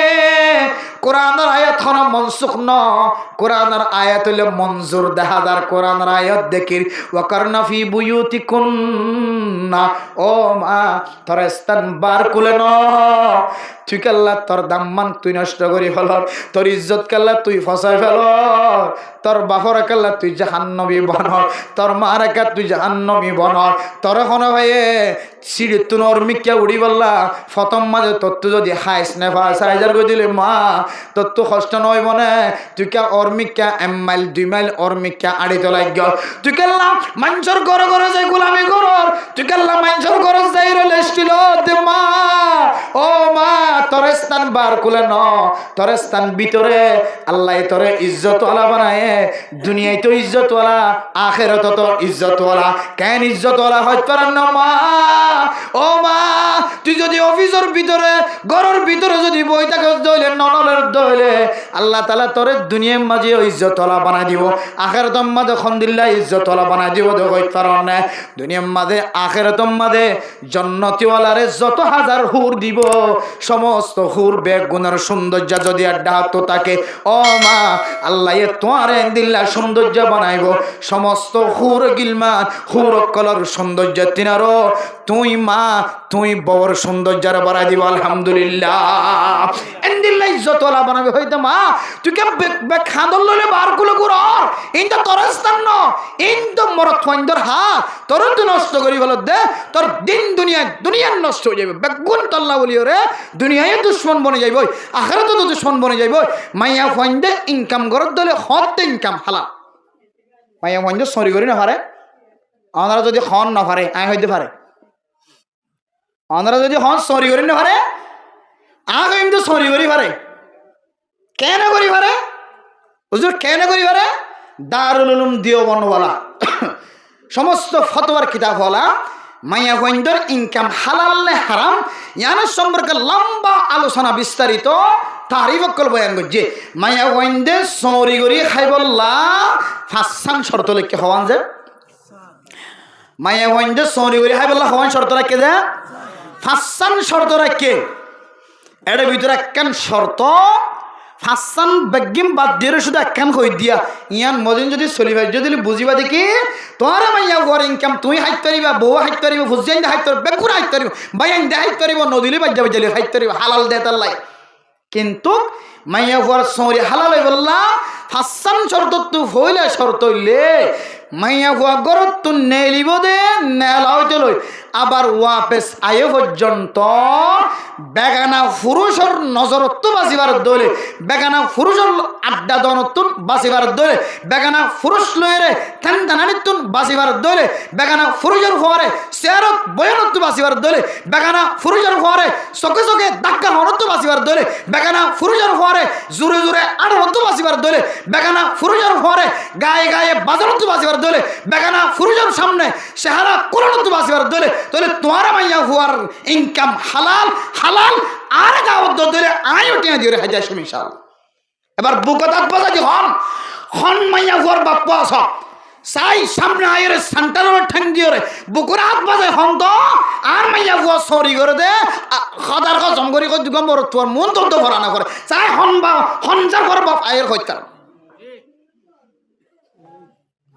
কোরআনের আয়াত হন মনসুখ ন কোরআনের আয়াত হইলে মঞ্জুর 10,000 কোরআনের আয়াত দেখির ওয়াকারনা ফি বুয়ুতিকুন্না ও মা তোর স্থান বার কুলে ন তুই কাল্লা তোর দাম্মান তুই নষ্ট করি ফেল তোর ইজ্জত কাল্লা তুই ফসাই ফেল তোর বাপর কাল্লা তুই জাহান্নবী বন তোর মার একা তুই জাহান্নবী বন তোর এখন ভাইয়ে সিঁড়ি তুন অর্মিকা উড়ি বললা ফতম মাঝে তোর তো যদি হাইস নে সাইজার করে দিলে মা তোর তো কষ্ট নয় মনে তুই কে অর্মিকা 1 মাইল 2 মাইল অর্মিকা আড়ি তো লাগ তুই কাল্লা মানুষের ঘরে ঘরে যাই গোলামি করর তুই কাল্লা মানুষের ঘরে যাই রেস্টিল দে মা ও মা তোর স্থান বার কুলে ন তোর স্থান ভিতরে আল্লাহ তোরে ইজ্জতওয়ালা বানায় দুনিয়ায় তো ইজ্জতওয়ালা আখিরাত তো ইজ্জতওয়ালা কেন ইজ্জতওয়ালা হইতে পারেন না মা ও মা তুই যদি অফিসের ভিতরে ঘরের ভিতরে যদি বই থাকে দইলে ননলের দইলে আল্লাহ তাআলা তোরে দুনিয়ার মাঝে ইজ্জতওয়ালা বানাই দিব আখিরাতের মাঝে খন্দিল্লাহ ইজ্জতওয়ালা বানাই দিব তো হইতে পারেন না দুনিয়ার মাঝে আখিরাতের মাঝে জান্নাতীওয়ালারে যত হাজার হুর দিব সমস্ত হুর বেগুনের সৌন্দর্য যদি আড্ডাত থাকে ও মা আল্লাহ তোমার দিল্লা সৌন্দর্য বানাইব সমস্ত হুর গিলমান হুর কলর সৌন্দর্য তিনারো তুই মা তুই বড় সৌন্দর্যের বাড়াই দিব আলহামদুলিল্লাহ এন্দিল্লা ইজ্জতওয়ালা বানাবে হইতে মা তুই কে খাদল ললে বারগুলো গুরর ইনটা তোর স্থান ন ইনটা মরত ফন্দর হাত তোর তো নষ্ট করি বল দে তোর দিন দুনিয়া নষ্ট হয়ে যাবে বেগুন তল্লা বলিও রে দুনিয়ায় দুশ্মন বনে যাইব আখিরাতে তো দুশ্মন বনে যাইব মাইয়া ফন্দে ইনকাম করত দলে হতে ইনকাম হালাল মাইয়া ফন্দে সরি করি না পারে আমরা যদি হন না পারে আয় হইতে পারে আমরা যদি হন সরি করি না পারে আগে কিন্তু সরি করি পারে কেন করি পারে হুজুর কেন করি পারে দারুল উলুম দেওবন্দওয়ালা সমস্ত ফতোয়ার কিতাবওয়ালা মাইয়া ফন্দর ইনকাম হালাল নে হারাম ইয়ার সম্পর্কে লম্বা আলোচনা বিস্তারিত তারিফ অকল বয়ান করছে মায়া ওয়াইন্দে সরি গরি খাইবল্লা ফাঁসান শর্ত লেখকে হওয়ান যে মায়া ওয়াইন্দে সরি গরি খাইবল্লা হওয়ান শর্ত রাখে যে ফাঁসান শর্ত রাখে এর ভিতরে একখান শর্ত ফাঁসান বেগিম বাদ দিয়ে শুধু একখান কই দিয়া ইয়ান মদিন যদি চলিবা যদি বুঝিবা দেখি তোমার মাইয়া ঘর ইনকাম তুই হাইত পারিবা বউ হাইত পারিব ফুজিয়ান দে হাইত পারিব বেগুর হাইত পারিব বাইয়ান দে হাইত পারিব নদীলে বাজ্যা বাজ্যালি হাইত পারিব হালাল দে তার লাই কিন্তু মাইয়া ঘর সরি হালাল হই বললা ফাঁসান শর্ত তু হইলে শর্ত হইলে মাইয়া ঘর গরত তু নেলিব দে নেলা হইতে লই আবার ওয়াপেস আয় পর্যন্ত বেগানা পুরুষের নজরত বাঁচিবার দলে বেগানা পুরুষের আড্ডা দনতুন বাঁচিবার দলে বেগানা পুরুষ লয়েরে ঠান টানানিতুন বাঁচিবার দলে বেগানা পুরুষের হওয়ারে চেয়ারত বয়ানত বাঁচিবার দলে বেগানা পুরুষের হওয়ারে চকে চকে ধাক্কা হরত বাঁচিবার দলে বেগানা পুরুষের হওয়ারে জোরে জোরে আড়ত বাঁচিবার দলে বেগানা পুরুষের হওয়ারে গায়ে গায়ে বাজারত বাঁচিবার দলে বেগানা পুরুষের সামনে চেহারা কোরআনত বাঁচিবার দলে তাহলে তোমার মাইয়া হওয়ার ইনকাম হালাল হালাল আর গাওয়ার দলে আয় টিয়া দিয়ে হাজার ইনশাআল্লাহ এবার বুকতাত বাজাজি হন মাইয়া হওয়ার বাপ্পা আস চাই সামনে আয়ের সেন্টারের ঠ্যাং দিয়ে রে বুকুর হাত বাজে হন তো আর মাইয়া হওয়া সরি করে দে সদার কসম করি কই দুগম বড় তোর মন তো ভরা না করে চাই হন বা হনজার ঘর বাপ আয়ের হইতার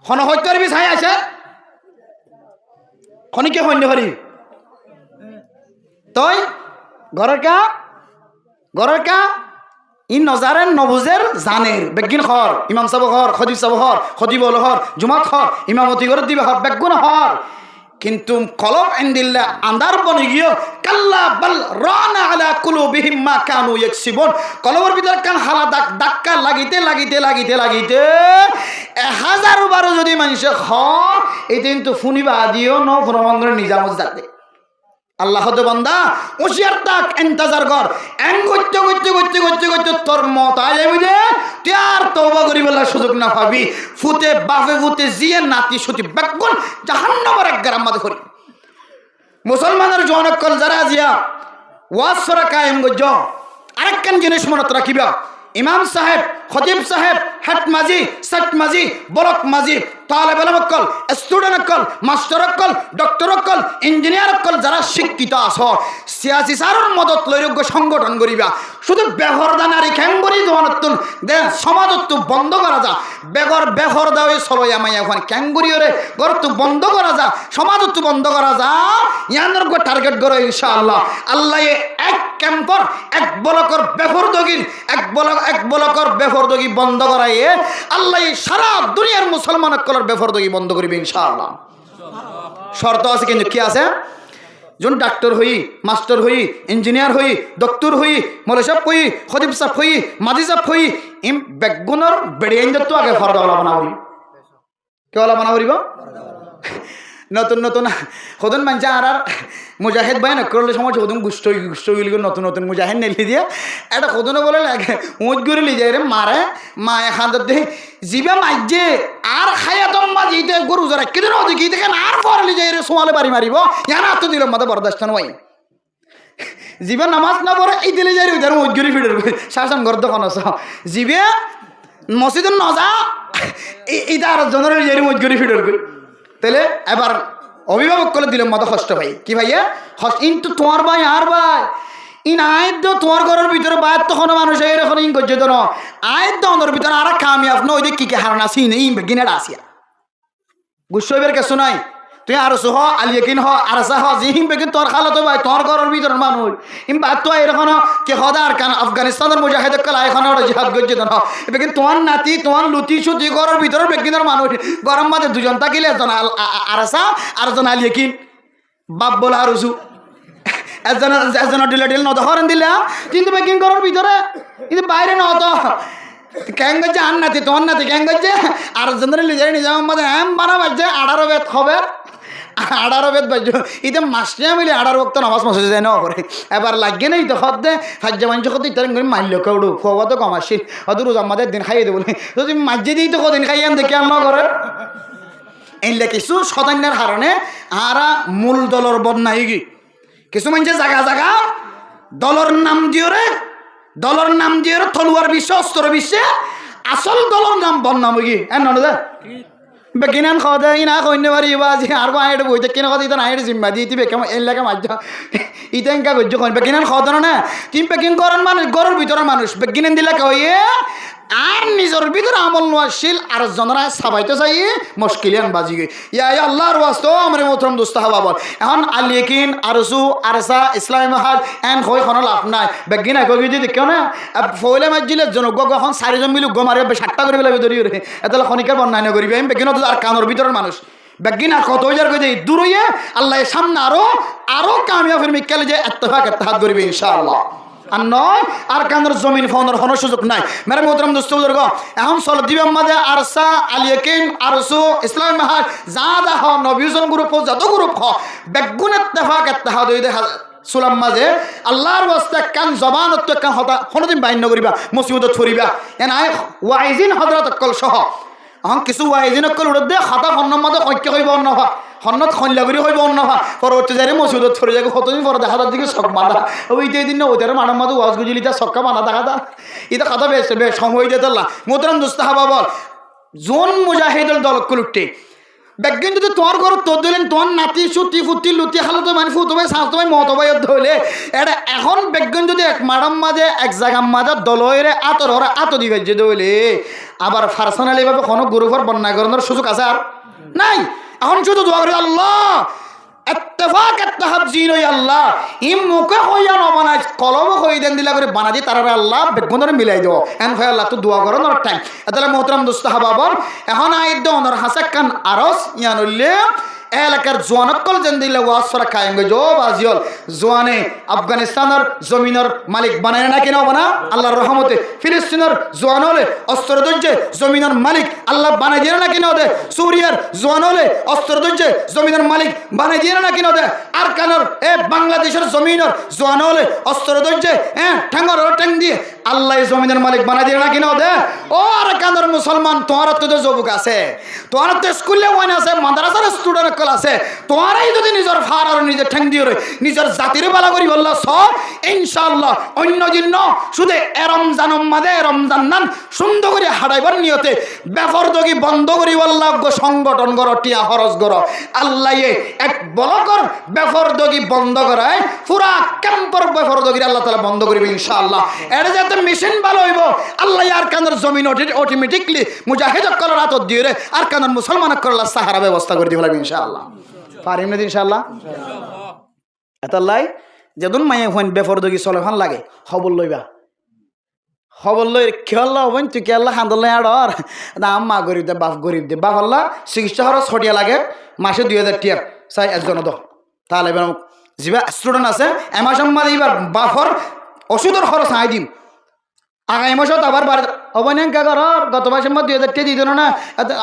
হন হইতার বি চাই আছে খনিকে হইতে পারি তই ঘরের কা ই নজারের নবুজের জানের বেগিন হর ইমাম সাহেব হর খদিব সাহেব হর খদিব হর জুমাত হর ইমামতি করে দিবে হর বেগুন হর কিন্তু কলম ইনদিল্লাহ আন্দার বনি গিয়ে কাল্লা বাল রানা আলা কুলুবিহিম মা কানু ইয়াকসিবুন কলমের ভিতর কান হালা ধাক্কা লাগিতে 1000 বার যদি মানুষ হ এই কিন্তু ফুনিবা দিও ন ফুনমঙ্গলের নিজামত যাতে আল্লাহ তো বান্দা হুশিয়ার তাক ইন্তজার কর এন করতে তোর মত আই যাবি দে তুই আর তওবা করিবার সুযোগ না পাবি ফুতে বাফে ফুতে জিয়ে নাতি সুতি বেগুন জাহান্নামের এক গ্রাম মাঝে করি মুসলমানের জনকল যারা জিয়া ওয়াজ সরা কায়েম গজ আরেকখান জিনিস মনত রাখিবা ইমাম সাহেব খতিব সাহেব হাট মাঝি সাট মাঝি বরক মাঝি তালেব ইলম অকল স্টুডেন্ট অকল মাস্টার অকল ডক্টর অকল ইঞ্জিনিয়ার অকল যারা শিক্ষিত আছ সিয়াসি সারর মদত লৈরোগ্য সংগঠন করিবা শুধু বেহরদানারি খেঙ্গরি দোয়ানতুন দে সমাজত বন্ধ করা যা বেহরদা হয়ে সরয়া মাইয়া ওখানে ক্যাঙ্গুরিওরে গরত বন্ধ করা যা সমাজত বন্ধ করা যা ইয়ানের গো টার্গেট করো ইনশাআল্লাহ আল্লাহ এক ক্যাম্পর এক বলকর বেহরদগির এক বলকর বেফরদগি বন্ধ করাইয়ে আল্লাহ সারা দুনিয়ার মুসলমান কলার বেফরদগি বন্ধ করিবে ইনশাআল্লাহ শর্ত আছে কিন্তু কি আছে জন ডাক্তার হই মাস্টার হই ইঞ্জিনিয়ার হই ডক্টর হই মৌলভী সাহেব হই খতিব সাহেব হই মাজি সাহেব হই ইম বেগুনের বেড়িয়ে তো আগে ফরদাওয়ালা বানাবি কেওয়ালা বানাবরিব নতুন সদন মানছে আর মুজাহিদ ভাই না করলে সময় সদন গুষ্ট গেলি নতুন মুজাহিদ নেলি দিয়ে এটা সদনে বলে লাগে উঁচ করে লি যায় রে মারে মায়ে খান্দর দেখি জিবা মাইজে আর খাইয়া তো মাঝিতে গরু যারা কেদিন দেখি দেখেন আর পরে লি যায় রে সোয়ালে বাড়ি মারিব ইয়ার হাত দিল মাথা বরদাস্ত নয় জিবা নামাজ না পড়ে এই দিলে যাই ওই উঁচ করে ফিরে শাসন ঘর দোকান আস জিবে মসজিদের নজা এইটা আর জনের যাই উঁচ করে ফিরে তাহলে এবার অভিভাবক করে দিলাম মতো কষ্ট ভাই কি ভাইয়া ইন তো তোমার ভাই আর ভাই ইন আয়ের তো তোমার ঘরের ভিতরে বাইর তখন মানুষ এখন ইন করছে তো আয়ের তো অন্তর ভিতরে আর কামিয়াব ন ওই কি হারান আসি নেই গিনেটা আসিয়া বুঝছো এবার কেসো নাই তুই আর সহ আলিয়াকিন হ আর সাহ জিহিম বেগিন তোর খালো তো ভাই তোর ঘরের ভিতরে মানুষ ইম বাদ তো এরকম কে হদার কান আফগানিস্তানের মুজাহিদ কালা এখন জিহাদ করছে তো বেগিন তোমার নাতি তোমার লুতি সুতি ঘরের ভিতরে বেগিনের মানুষ গরম মাঝে দুজন থাকিলে একজন আরসা আর একজন আলিয়াকিন বাপ বলে আর উজু একজনের ডিল নদহরেন দিলে কিন্তু বেগিন ঘরের ভিতরে কিন্তু বাইরে নত ক্যাং করছে আর নাতি তোমার নাতি ক্যাং করছে আর একজনের লিজারি নিজাম মাঝে এম বানা বাজছে 18 বেদ হবে 18 বেদ বাজো ইতে মাসিয়া মিলে 18 বক্ত নামাজ মসজিদে যায় না করে এবার লাগে না তো হদ্দে হাজ্জা মাঞ্চ কত ইতারেন করে মাইল কেউড়ু খোয়া তো কম আসি হয়তো রোজ আমাদের দিন খাইয়ে দেবো যদি মাঝে দিই তো কদিন খাইয়ে আন দেখে আন করে এইলে কিছু শতান্যের হারণে আরা মূল দলর বদনাই গি কিছু মানুষের জায়গা দলর নাম দিও রে দলর নাম দিয়ে তলুয়ার বিশ্ব অস্ত্র বিশ্বে আসল দলর নাম বন্যামুখী এন নদা বেকিনান খাওয়া ইনা কইনে পারি বা যে আর আইড বইতে কিনা কথা ইতান আইড জিম্মা দিয়ে দিবে কেমন এর লাগে মাঝ ইতা ইনকা গজ্য কইন বেকিনান খাওয়া না তিন পেকিং করেন মানুষ গরুর ভিতরের মানুষ বেকিনান দিলে কইয়ে আর নিজের ভিতরে আমল নোয়াশীল আর জনরা সাবাইতে চাই মুশকিলান বাজি গই ইয়া আল্লাহর ওয়াস্তে আমরে মোহতরম দোস্ত হওয়া বল এখন আলিকিন আরসু আরসা ইসলামী মহাল এন হই কোনো লাভ নাই বেগিনা কই যদি কেউ না ফয়লে মসজিদের জনক এখন চারিজন মিলি গমারে 60টা করে বেলা ধরি রে এতলা খনিকার বন্যায় না করিবে আমি বেগিনা তো আর কানোর ভিতরের মানুষ বেগিনা কত হাজার কই দেই দূর হইয়ে আল্লাহ সামনে আরো কামিয়াবের মিক্কালে যে ইত্তেফাক ইত্তেহাদ করিবে ইনশাআল্লাহ আর নয় আর কানের জমিন ফাউনের কোনো সুযোগ নাই মেরে মোহতরম দোস্ত বুজুর্গ এখন চল দিবাম মাঝে আরসা আলিয়াকিন আরসু ইসলামী মহাল যা দা হ নবীজন গ্রুপ যত গ্রুপ হ বেগুন ইত্তেফাক ইত্তেহাদ হই দেখা সুলাম মাঝে আল্লাহর ওয়াস্তে কান জবান তো কান হতা কোনদিন বাইন করিবা মুসিবত ছড়িবা এন আই ওয়াইজিন হযরত কল সহ এখন কিছু ওয়াইজিন কল উড়ে দে খাতা হন্নম মাঝে ঐক্য হইব অন্যভা হন্নত খনলা করি হইব অন্যভা পরবর্তী যারে মসজিদত ছড়ি যাবে কতদিন পর দেখা দিকে শখ বাঁধা ওইটা দিন না ওইটার মানব মাঝে ওয়াজ গুজলি তা শক্কা বাঁধা দেখা দা এটা কথা বেশ সময় দিয়ে তাল্লা মোহতরম দোস্তাহাবা বল জোন মুজাহিদুল দল কুলুটে বেগিন যদি তোমার ঘর তোর দিলেন তোমার নাতি সুতি ফুটি লুটি খালো তো মানে ফুটো ভাই সাঁস তোমায় মতো ভাই ধরলে এটা এখন বেগিন যদি এক মাডাম মাঝে এক জায়গার মাঝে দলরে আতর হরে আত দিবে যে ধরলে আবার পার্সোনালি ভাবে কোনো গ্রুপের বন্যা করানোর সুযোগ আছে আর নাই এখন শুধু দোয়া করি আল্লাহ ইত্তেফাক ইত্তেহাদ জিন ওই আল্লাহ ই মুখে হইয়া নবানাই কলম হই দেন দিলা করে বানা দি তারা আল্লাহ বেগুনরে মিলাই দাও এন হয় আল্লাহ তো দোয়া করো নর টাইম তাহলে মোহতরম দোস্ত হাবাবর এখন আইদ দাও নর হাসাক কান আরস ইয়ানুল্লে এলাকার জোয়ানকল যেন দিলে ওয়াজ করা কায়েম গো জো বাজিল জোয়ানে আফগানিস্তানের জমিনের মালিক বানায় না কেন বানা আল্লাহর রহমতে ফিলিস্তিনের জোয়ান হলে অস্ত্র ধৈর্যে জমিনের মালিক আল্লাহ বানাই দিয়ে না কেন দে সুরিয়ার জোয়ান হলে অস্ত্র ধৈর্যে জমিনের মালিক বানাই দিয়ে না কেন দে আর কানর এ বাংলাদেশের জমিনের জোয়ান হলে অস্ত্র ধৈর্যে ঠ্যাঙ্গর ঠ্যাং দিয়ে আল্লাহ জমিনের মালিক বানাই দিয়ে না কেন দে ও আর কানর মুসলমান তোমার তো যুবক আছে তোমার তো স্কুলে ওয়ান আছে মাদ্রাসার স্টুডেন্ট আছে তোমারাই যদি নিজের ফার আর নিজের ঠ্যাং দিয়ে নিজের জাতির বালা করি বললা সব ইনশাআল্লাহ অন্য দিন শুধু রমজান মাদে রমজান নান সুন্দর করে হারাইবার নিয়তে বেফরদগি বন্ধ করি বললা সংগঠন করো টিয়া খরচ করো আল্লাহ এক বলকর বেফরদগি বন্ধ করায় পুরা ক্যাম্পর বেফরদগি আল্লাহ তাআলা বন্ধ করিবে ইনশাআল্লাহ এটা যাতে মেশিন ভালো হইব আল্লাহ আর কানের জমিন অটোমেটিকলি মুজাহিদ করার হাত দিয়ে আর কানের মুসলমান করার সাহারা ব্যবস্থা করে দিবে ইনশাআল্লাহ পারিম না ইনশাআল্লাহ এতাল্লাই যেদিন মায়ে হইন বেফরদগি চলে ভাল লাগে খবর লইবা খবর লই খেয়াল্লা হবেন তুই খেয়াল্লা খান্দল আর দাম মা গরিব দে বাপ গরিব দে বাপ আল্লাহ চিকিৎসা খরচ ছটিয়া লাগে মাসে 2000 টিয়া চাই একজন দ তাহলে এবার যা স্টুডেন্ট আছে এমাসম মাঝে এবার বাপর ওষুধের খরচ আই দিম আগামী মাসত আবার অবনান কাগর গত মাসের মধ্যে 2000 টাকা দিত না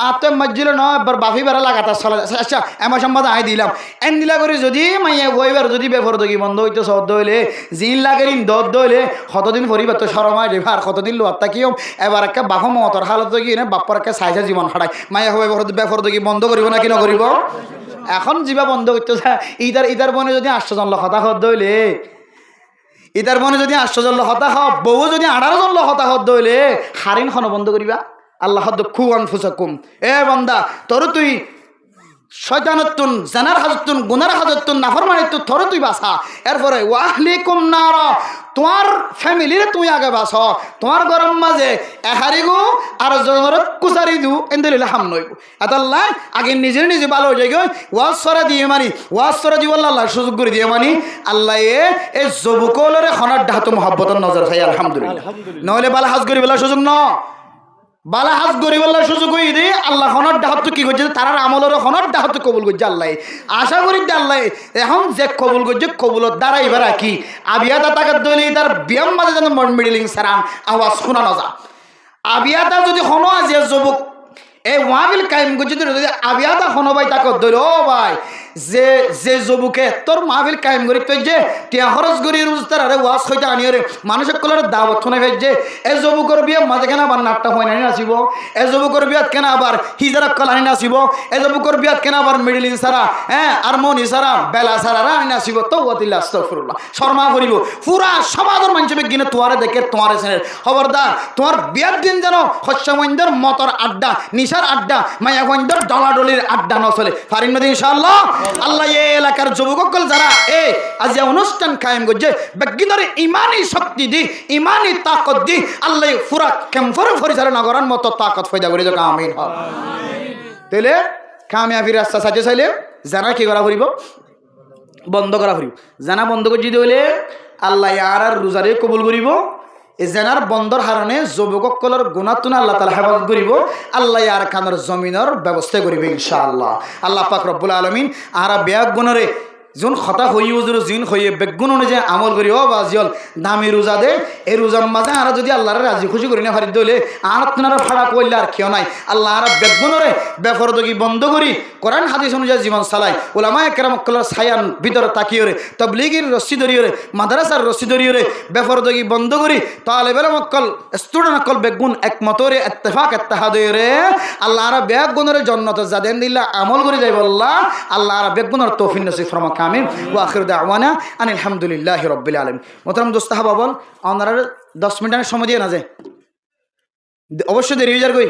আত্ম মজ্জিল ন বাফি বেড়া লাগাতার চলা আচ্ছা এমাসের মধ্যে আই দিলাম এন দিলা করে যদি মাইয়া বইবার যদি বেফরদগি বন্ধ হইতো শব্দ হইলে জিন লাগের দদ হইলে কতদিন পরিবার তো সরমায় রেভার কতদিন লোয়াত্তা কিও এবার একটা বাফা মতর হালত গিয়ে না বাপ্পার একটা সাইজা জীবন হারায় মাইয়া হবে বেফরদগি বন্ধ করিব না কি নকরিব এখন জিবা বন্ধ করতে ইদার বনে যদি 800 জন কথা শব্দ হইলে ইতার মনে যদি 800 জন হতা হব বউ যদি 18 জন হতা হদ হইলে হারিন খন বন্ধ করিবা আল্লাহ খু আনফুসাকুম এ বান্দা তোর তুই শয়তানতুন জানার হাজতুন গুনার হাজতুন নাফরমানিতুন তোর তুই বাসা এরপরে ওয়াহলিকুম নার তোমার ফ্যামিলির তুই আগে বাস তোমার গরম মাঝে এহারিগু আর জনরত কুসারি দু এন্দেলিলে হাম নইব আতাল্লাহ আগে নিজে ভালো হয়ে যায় ওয়াজ সরা দিয়ে মানি ওয়াজ সরা দিব আল্লাহ সুযোগ করে দিয়ে মানি আল্লাহ এ জবুকলরে খনার ডাহাত মহব্বতর নজর খাই আলহামদুলিল্লাহ নহলে বালা হাজ করি বেলা সুযোগ ন বালা হাজ গরিব আল্লাহ সুযোগ হয়ে দে আল্লাহ হনর ডাহত কি করছে তার আমলের হনর ডাহত কবুল করছে আল্লাহ আশা করি আল্লাহ এখন যে কবুল করছে কবুলত দ্বারা এবার কি আবিয়াতা তাকে দলি তার ব্যায়াম মাঝে যেন মিডিলিং সারান আওয়াজ শোনানো যা আবিয়াতা যদি হনো আজ যুবক এই ওয়াবিল কায়েম করছে যদি আবিয়াতা হনো ভাই তাকে দল ও ভাই যে যে যুবকে তোর মাহফিল কায়েম করি তুই যে টিয়া খরচ করি রোজদার আরে ওয়াজ হইতে আনিয়রে মানুষের কলার দাওয়াত শুনে ফেলছে এ যুবকর বিয়ে মাঝে কেন আবার নাট্টা হয় নাই নাচিব এ যুবকর বিয়াত কেন আবার হিজারা কলানি নাচিব এ যুবকর বিয়াত কেন আবার মিডিল সারা হ্যাঁ আর মনি সারা বেলা সারা রানি নাচিব তো ওয়াতিল্লাহ আস্তাগফিরুল্লাহ শর্মা করিব পুরা সমাজের মানুষ বিজ্ঞানে তোয়ারে দেখে তোমার এসে খবরদার তোমার বিয়ার দিন যেন শস্যমন্দর মতর আড্ডা নিশার আড্ডা মায়াগঞ্জর ডলাডলির আড্ডা নচলে পারিম না ইনশাআল্লাহ আল্লাহ এই এলাকার যুবকসকল যারা এই আজ অনুষ্ঠান কায়েম করছে বিজ্ঞানের ইমানি শক্তি দি ইমানি তাকত দি আল্লাহ পুরা ক্যাম্পর পরিচালনা করার মতো তাকত ফয়দা করে দেখ আমিন তাহলে কামিয়াবির রাস্তা সাজে চাইলে জানা কি করা ফুরিব বন্ধ করা ফুরিব জানা বন্ধ করে যদি হলে আল্লাহ আর রোজারে কবুল করিব এই জেনার বন্দর হারণে যুবকসকলের গুণাতুন আল্লাহ তাআলা হেফাজত করিব আল্লাহ আর খানোর জমিনের ব্যবস্থা করিবে ইনশাআল্লাহ আল্লাহ পাক রব্বুল আলামিন আর বেয়াক গুণরে যোন খতা হই উজুর জিন হইয়ে বেগুন অনুযায়ী আমল করি ও বাজিল দামি রোজা দে এই রোজার মাঝে আর যদি আল্লাহর রাজি খুশি করি না ফারি দলে আর আপনারা ফাড়া করলে আর কেউ নাই আল্লাহ আর বেগুনরে বেফরদগি বন্ধ করি কোরআন হাদিস অনুযায়ী জীবন চালাই ওলামায়ে কেরামকলের ছায়ার ভিতরে তাকিয়ে তবলিগির রশ্মি ধরিয়ে মাদ্রাসার রশ্মি ধরিয়ে বেফরদগি বন্ধ করি তালেবের মক্কল স্টুডেন্ট অকল বেগুন একমতরে ইত্তেফাক ইত্তেহাদ হয়ে আল্লাহ আর বেগুনরে জন্নত জাদেন দিল্লা আমল করে যাই বললা আল্লাহ আর বেগুনের তৌফিক নসিব ফরমাক আমিন ওয়া আখিরু দাওয়ানা আনিল হামদুলিল্লাহি রাব্বিল আলামিন মোহতারাম দোস্ত হাবাবল আপনারা 10 মিনিটের সময় দিয়ে না যায় অবশ্যই দেরি হয়ে যার কই